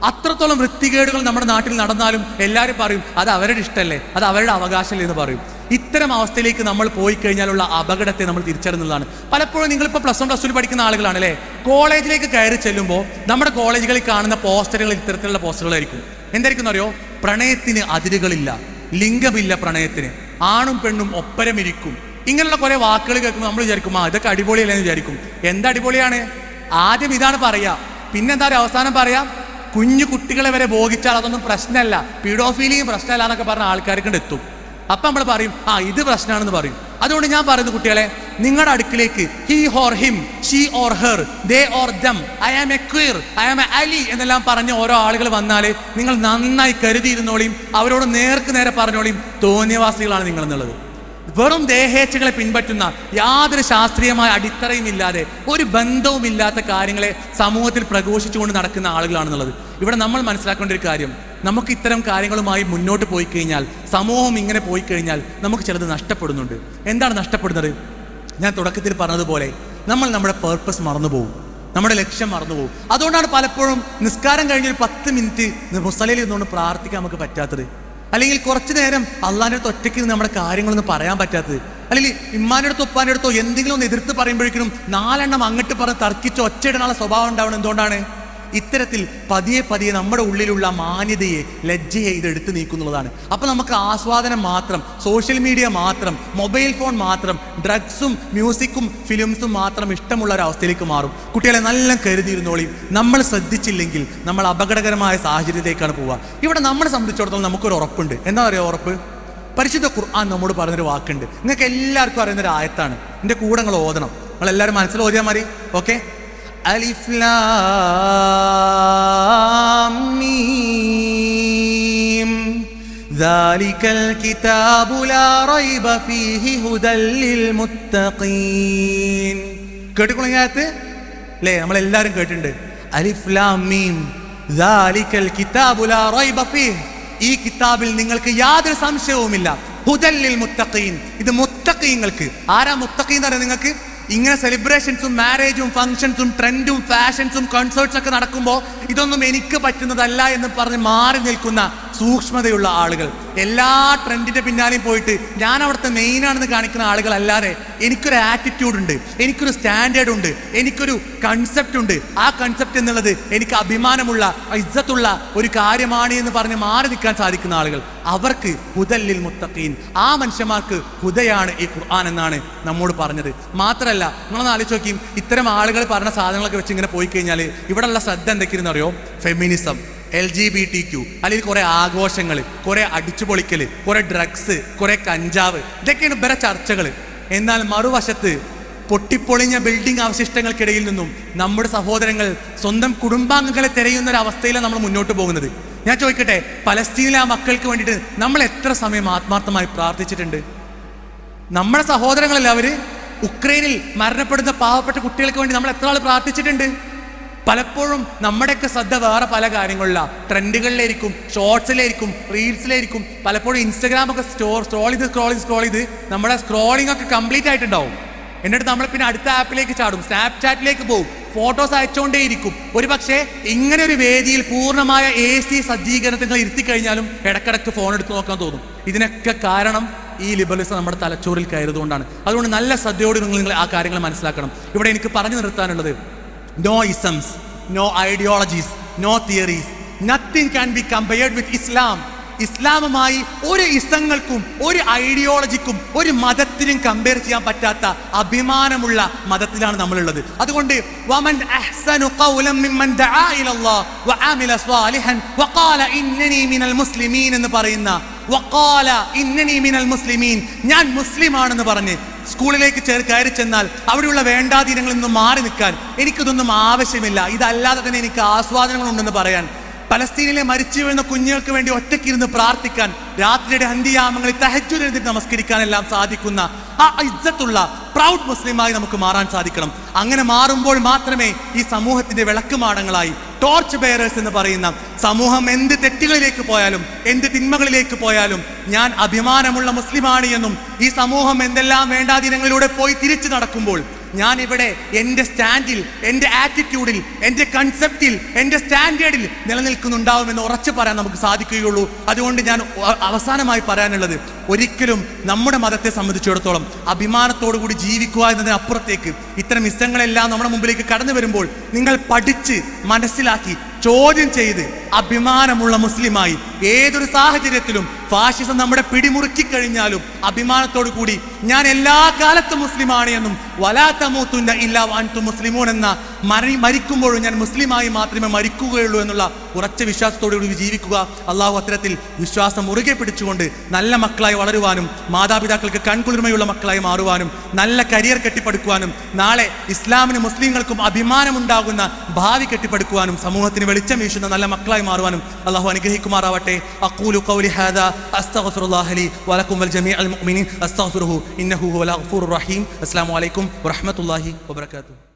അത്രത്തോളം വൃത്തികേടുകൾ നമ്മുടെ നാട്ടിൽ നടന്നാലും എല്ലാവരും പറയും അത് അവരുടെ ഇഷ്ടമല്ലേ, അത് അവരുടെ അവകാശമല്ലേ എന്ന് പറയും. ഇത്തരം അവസ്ഥയിലേക്ക് നമ്മൾ പോയി കഴിഞ്ഞാലുള്ള അപകടത്തെ നമ്മൾ തിരിച്ചറിയുന്നതാണ്. പലപ്പോഴും നിങ്ങളിപ്പോൾ +1 +2 പഠിക്കുന്ന ആളുകളാണ് അല്ലേ? കോളേജിലേക്ക് കയറി ചെല്ലുമ്പോൾ നമ്മുടെ കോളേജുകളിൽ കാണുന്ന പോസ്റ്ററുകൾ ഇത്തരത്തിലുള്ള പോസ്റ്ററുകളായിരിക്കും. എന്തായിരിക്കും അറിയോ? പ്രണയത്തിന് അതിരുകളില്ല, ലിംഗമില്ല പ്രണയത്തിന്, ആണും പെണ്ണും ഒപ്പരമിരിക്കും. ഇങ്ങനെയുള്ള കുറെ വാക്കുകൾ കേൾക്കുമ്പോൾ നമ്മൾ വിചാരിക്കും ഇതൊക്കെ അടിപൊളിയല്ലെന്ന് വിചാരിക്കും. എന്താ അടിപൊളിയാണ്? ആദ്യം ഇതാണ് പറയാ, പിന്നെന്താ അവസാനം പറയാം കുഞ്ഞു കുട്ടികളെ വരെ ഭോഗിച്ചാൽ അതൊന്നും പ്രശ്നമല്ല, പീഡോഫീലിയും പ്രശ്നമല്ല എന്നൊക്കെ പറഞ്ഞ ആൾക്കാർക്ക് എത്തും. അപ്പം നമ്മൾ പറയും ഇത് പ്രശ്നമാണെന്ന് പറയും. അതുകൊണ്ട് ഞാൻ പറയുന്നു കുട്ടികളെ, നിങ്ങളുടെ അടുക്കിലേക്ക് he or him, she or her, they or them, I am a queer, I am a ally എന്നെല്ലാം പറഞ്ഞ് ഓരോ ആളുകൾ വന്നാൽ നിങ്ങൾ നന്നായി കരുതിയിരുന്നോളിയും, അവരോട് നേർക്ക് നേരെ പറഞ്ഞോളിയും തോന്നിയവാസികളാണ് നിങ്ങൾ എന്നുള്ളത്. വെറും ദേഹേച്ഛകളെ പിൻപറ്റുന്ന, യാതൊരു ശാസ്ത്രീയമായ അടിത്തറയും ഇല്ലാതെ, ഒരു ബന്ധവുമില്ലാത്ത കാര്യങ്ങളെ സമൂഹത്തിൽ പ്രഘോഷിച്ചുകൊണ്ട് നടക്കുന്ന ആളുകളാണെന്നുള്ളത്. ഇവിടെ നമ്മൾ മനസ്സിലാക്കേണ്ട ഒരു കാര്യം, നമുക്ക് ഇത്തരം കാര്യങ്ങളുമായി മുന്നോട്ട് പോയി കഴിഞ്ഞാൽ, സമൂഹം ഇങ്ങനെ പോയി കഴിഞ്ഞാൽ നമുക്ക് ചിലത് നഷ്ടപ്പെടുന്നുണ്ട്. എന്താണ് നഷ്ടപ്പെടുന്നത്? ഞാൻ തുടക്കത്തിൽ പറഞ്ഞതുപോലെ നമ്മൾ നമ്മുടെ പേർപ്പസ് മറന്നുപോകും, നമ്മുടെ ലക്ഷ്യം മറന്നുപോകും. അതുകൊണ്ടാണ് പലപ്പോഴും നിസ്കാരം കഴിഞ്ഞൊരു 10 മിനിറ്റ് മുസല്ലയിൽ നിന്നുകൊണ്ട് പ്രാർത്ഥിക്കാൻ നമുക്ക് പറ്റാത്തത്, അല്ലെങ്കിൽ കുറച്ചു നേരം അള്ളാഹിൻ്റെ അടുത്ത് ഒറ്റയ്ക്ക് നമ്മുടെ കാര്യങ്ങളൊന്നും പറയാൻ പറ്റാത്തത്, അല്ലെങ്കിൽ ഇമ്മാൻ്റെ അടുത്തോ ഉപ്പാൻ്റെ അടുത്തോ എന്തെങ്കിലും ഒന്ന് എതിർത്ത് പറയുമ്പോഴേക്കും 4 എണ്ണം അങ്ങോട്ട് പറഞ്ഞ് തർക്കിച്ച് ഒച്ചയിടാനുള്ള സ്വഭാവം ഉണ്ടാവണം. എന്തുകൊണ്ടാണ്? ഇത്തരത്തിൽ പതിയെ പതിയെ നമ്മുടെ ഉള്ളിലുള്ള മാന്യതയെ, ലജ്ജയെ ഇതെടുത്ത് നീക്കുന്നുള്ളതാണ്. അപ്പം നമുക്ക് ആസ്വാദനം മാത്രം, സോഷ്യൽ മീഡിയ മാത്രം, മൊബൈൽ ഫോൺ മാത്രം, ഡ്രഗ്സും മ്യൂസിക്കും ഫിലിംസും മാത്രം ഇഷ്ടമുള്ള ഒരവസ്ഥയിലേക്ക് മാറും. കുട്ടികളെ നല്ല കരുതിയിരുന്നോളി. നമ്മൾ ശ്രദ്ധിച്ചില്ലെങ്കിൽ നമ്മൾ അപകടകരമായ സാഹചര്യത്തിലേക്കാണ് പോവുക. ഇവിടെ നമ്മളെ സംബന്ധിച്ചിടത്തോളം നമുക്കൊരു ഉറപ്പുണ്ട്. എന്താ പറയുക ഉറപ്പ്? പരിശുദ്ധ ഖുർആൻ നമ്മോട് പറഞ്ഞൊരു വാക്കുണ്ട്. നിങ്ങൾക്ക് എല്ലാവർക്കും അറിയുന്നൊരു ആയത്താണ്. എൻ്റെ കൂടെ നിങ്ങൾ ഓതണം. നിങ്ങൾ എല്ലാവരും മനസ്സിൽ ഓതിയാൽ മതി. ഓക്കെ? അലിഫ് ലാം മീം ദാലികൽ കിതാബു ലാ റൈബ ഫീഹി ഹുദൽ ലിൽ മുത്തഖീൻ. കേട്ടിട്ടുള്ളതിനകത്ത് അല്ലേ? നമ്മളെല്ലാവരും കേട്ടിട്ടുണ്ട്. അലിഫ് ലാം മീം ദാലികൽ കിതാബു ലാ റൈബ ഫീഹി, ഈ കിതാബിൽ നിങ്ങൾക്ക് യാതൊരു സംശയവുമില്ല. ഹുദൽ ലിൽ മുത്തഖീൻ, ഇത് മുത്തഖീങ്ങൾക്ക്. ആരാ മുത്തഖീൻ എന്ന് പറയുന്നത്? നിങ്ങൾക്ക് ഇങ്ങനെ സെലിബ്രേഷൻസും മാരേജും ഫംഗ്ഷൻസും ട്രെൻഡും ഫാഷൻസും കോൺസേർട്സ് ഒക്കെ നടക്കുമ്പോൾ ഇതൊന്നും എനിക്ക് പറ്റുന്നതല്ല എന്ന് പറഞ്ഞ് മാറി നിൽക്കുന്ന സൂക്ഷ്മതയുള്ള ആളുകൾ, എല്ലാ ട്രെൻഡിന്റെ പിന്നാലെയും പോയിട്ട് ഞാൻ അവിടുത്തെ മെയിനാണെന്ന് കാണിക്കുന്ന ആളുകളല്ലാതെ എനിക്കൊരു ആറ്റിറ്റ്യൂഡ് ഉണ്ട്, എനിക്കൊരു സ്റ്റാൻഡേർഡ് ഉണ്ട്, എനിക്കൊരു കൺസെപ്റ്റ് ഉണ്ട്. ആ കൺസെപ്റ്റ് എന്നുള്ളത് എനിക്ക് അഭിമാനമുള്ള, ഇസ്സത്തുള്ള ഒരു കാര്യമാണ് എന്ന് പറഞ്ഞ് മാറി നിൽക്കാൻ സാധിക്കുന്ന ആളുകൾ, അവർക്ക് ഹുദല്ലിൽ മുത്തഖീൻ, ആ മനുഷ്യന്മാർക്ക് ഹുദയാണ് ഈ ഖുർആൻ എന്നാണ് നമ്മോട് പറഞ്ഞത്. മാത്രമല്ല, നിങ്ങളൊന്ന് ആലോചിച്ച് നോക്കിയും, ഇത്തരം ആളുകൾ പറഞ്ഞ സാധനങ്ങളൊക്കെ വെച്ച് ഇങ്ങനെ പോയി കഴിഞ്ഞാൽ ഇവിടെയുള്ള ശ്രദ്ധ എന്തൊക്കെയാണെന്ന് അറിയോ? ഫെമിനിസം, LGBTQ, അല്ലെങ്കിൽ കുറെ ആഘോഷങ്ങൾ, കുറെ അടിച്ചുപൊളിക്കൽ, കുറെ ഡ്രഗ്സ്, കുറെ കഞ്ചാവ്, ഇതൊക്കെയാണ് ഇവരെ ചർച്ചകൾ. എന്നാൽ മറുവശത്ത് പൊട്ടിപ്പൊളിഞ്ഞ ബിൽഡിംഗ് അവശിഷ്ടങ്ങൾക്കിടയിൽ നിന്നും നമ്മുടെ സഹോദരങ്ങൾ സ്വന്തം കുടുംബാംഗങ്ങളെ തിരയുന്ന ഒരു അവസ്ഥയിലാണ് നമ്മൾ മുന്നോട്ട് പോകുന്നത്. ഞാൻ ചോദിക്കട്ടെ, പലസ്തീനിലെ ആ മക്കൾക്ക് വേണ്ടിയിട്ട് നമ്മൾ എത്ര സമയം ആത്മാർത്ഥമായി പ്രാർത്ഥിച്ചിട്ടുണ്ട്? നമ്മുടെ സഹോദരങ്ങളല്ല അവര്. ഉക്രൈനിൽ മരണപ്പെടുന്ന പാവപ്പെട്ട കുട്ടികൾക്ക് വേണ്ടി നമ്മൾ എത്ര ആൾ പ്രാർത്ഥിച്ചിട്ടുണ്ട്? പലപ്പോഴും നമ്മുടെയൊക്കെ ശ്രദ്ധ വേറെ പല കാര്യങ്ങളിലാണ്. ട്രെൻഡുകളിലായിരിക്കും, ഷോർട്സിലായിരിക്കും, റീൽസിലായിരിക്കും. പലപ്പോഴും ഇൻസ്റ്റഗ്രാമൊക്കെ സ്ക്രോൾ ചെയ്ത് നമ്മുടെ സ്ക്രോളിംഗ് ഒക്കെ കംപ്ലീറ്റ് ആയിട്ടുണ്ടാവും. എന്നിട്ട് നമ്മൾ പിന്നെ അടുത്ത ആപ്പിലേക്ക് ചാടും, സ്നാപ്ചാറ്റിലേക്ക് പോകും, ഫോട്ടോസ് അയച്ചുകൊണ്ടേയിരിക്കും. ഒരു പക്ഷേ ഇങ്ങനെ ഒരു വേദിയിൽ പൂർണ്ണമായ AC സജ്ജീകരണത്തിൽ ഇരുത്തി കഴിഞ്ഞാലും ഇടക്കിടക്ക് ഫോൺ എടുത്ത് നോക്കാൻ തോന്നും. ഇതിനൊക്കെ കാരണം ഈ ലിബറലിസം നമ്മുടെ തലച്ചോറിൽ കയറുന്നതുകൊണ്ടാണ്. അതുകൊണ്ട് നല്ല ശ്രദ്ധയോട് നിങ്ങൾ ആ കാര്യങ്ങൾ മനസ്സിലാക്കണം. ഇവിടെ എനിക്ക് പറഞ്ഞു നിർത്താനുള്ളത്, no isms, no ideologies, no theories, nothing can be compared with Islam. ഇസ്ലാമുമായി ഒരു ഇസങ്ങൾക്കും ഒരു ഐഡിയോളജിക്കും ഒരു മതത്തിനും കമ്പയർ ചെയ്യാൻ പറ്റാത്ത അഭിമാനമുള്ള മതത്തിലാണ് നമ്മളുള്ളത്. അതുകൊണ്ട് വമൻ അഹ്സനു ഖൗലൻ മിമ്മൻ ദആ ഇലല്ലാഹ് വഅമില സ്വാലിഹൻ വഖാല ഇന്നനി മിനൽ മുസ്ലിമീൻ എന്ന് പറയുന്ന വഖാല ഇന്നനി മിനൽ മുസ്ലിമീൻ, ഞാൻ മുസ്ലിമാണെന്ന് പറഞ്ഞ് സ്കൂളിലേക്ക് കയറി ചെന്നാൽ അവിടെയുള്ള വേണ്ടാതീനങ്ങളിൽ നിന്നും മാറി നിൽക്കാൻ എനിക്കിതൊന്നും ആവശ്യമില്ല, ഇതല്ലാതെ തന്നെ എനിക്ക് ആസ്വാദനങ്ങളുണ്ടെന്ന് പറയാൻ, പലസ്തീനിലെ മരിച്ചു വീഴുന്ന കുഞ്ഞുങ്ങൾക്ക് വേണ്ടി ഒറ്റയ്ക്കിരുന്ന് പ്രാർത്ഥിക്കാൻ, രാത്രിയുടെ അന്ത്യയാമങ്ങളിൽ തഹജ്ജുദ് എഴുതി നമസ്കരിക്കാനെല്ലാം സാധിക്കുന്ന ആ ഇജ്ജത്തുള്ള പ്രൗഡ് മുസ്ലിമായി നമുക്ക് മാറാൻ സാധിക്കണം. അങ്ങനെ മാറുമ്പോൾ മാത്രമേ ഈ സമൂഹത്തിന്റെ വിളക്കുമാടങ്ങളായി ടോർച്ച് ബെയറേഴ്സ് എന്ന് പറയുന്ന സമൂഹം എന്ത് തെറ്റുകളിലേക്ക് പോയാലും എന്ത് തിന്മകളിലേക്ക് പോയാലും ഞാൻ അഭിമാനമുള്ള മുസ്ലിമാണ് എന്നും ഈ സമൂഹം എന്തെല്ലാം വേണ്ടാദിനങ്ങളിലൂടെ പോയി തിരിച്ചു നടക്കുമ്പോൾ ഞാൻ ഇവിടെ എൻ്റെ സ്റ്റാൻഡിൽ, എൻ്റെ ആറ്റിറ്റ്യൂഡിൽ, എൻ്റെ കൺസെപ്റ്റിൽ, എൻ്റെ സ്റ്റാൻഡേർഡിൽ നിലനിൽക്കുന്നുണ്ടാവുമെന്ന് ഉറച്ചു പറയാൻ നമുക്ക് സാധിക്കുകയുള്ളൂ. അതുകൊണ്ട് ഞാൻ അവസാനമായി പറയാനുള്ളത്, ഒരിക്കലും നമ്മുടെ മതത്തെ സംബന്ധിച്ചിടത്തോളം അഭിമാനത്തോടു കൂടി ജീവിക്കുക എന്നതിനപ്പുറത്തേക്ക് ഇത്തരം ഇസങ്ങളെല്ലാം നമ്മുടെ മുമ്പിലേക്ക് കടന്നു വരുമ്പോൾ നിങ്ങൾ പഠിച്ച് മനസ്സിലാക്കി ചോദ്യം ചെയ്ത് അഭിമാനമുള്ള മുസ്ലിമായി ഏതൊരു സാഹചര്യത്തിലും ഫാഷിസം നമ്മുടെ പിടിമുറുക്കി കഴിഞ്ഞാലും അഭിമാനത്തോടു കൂടി ഞാൻ എല്ലാ കാലത്തും മുസ്ലിമാണ് എന്നും വലാ തമൂതുന്ന ഇല്ലാ വഅൻതും മുസ്ലിമൂൻ എന്ന മരിക്കുമ്പോഴും ഞാൻ മുസ്ലിമായി മാത്രമേ മരിക്കുകയുള്ളൂ എന്നുള്ള ഉറച്ച വിശ്വാസത്തോടു കൂടി ജീവിക്കുക. അള്ളാഹു അത്തരത്തിൽ വിശ്വാസം മുറുകെ പിടിച്ചുകൊണ്ട് നല്ല മക്കളായി വളരുവാനും മാതാപിതാക്കൾക്ക് കൺകുളിർമയുള്ള മക്കളായി മാറുവാനും നല്ല കരിയർ കെട്ടിപ്പടുക്കുവാനും നാളെ ഇസ്ലാമിനും മുസ്ലിങ്ങൾക്കും അഭിമാനമുണ്ടാകുന്ന ഭാവി കെട്ടിപ്പടുക്കുവാനും സമൂഹത്തിന് വെളിച്ചം വീശുന്ന നല്ല മക്കളായി മാറുവാനും അള്ളാഹു അനുഗ്രഹിക്കുമാറാവട്ടെ. അഖൂലു ഖൗലി ഹാദാ അസ്തഗ്ഫിറുല്ലാഹ ലി വലക്കും വൽജമീഅൽ മുഅ്മിനീൻ അസ്തഗ്ഫിറുഹു ഇന്നഹു ഹുവൽ ഗഫൂറുർ റഹീം. അസ്സലാമു അലൈക്കും വറഹ്മത്തുള്ളാഹി വബറകാതുഹു.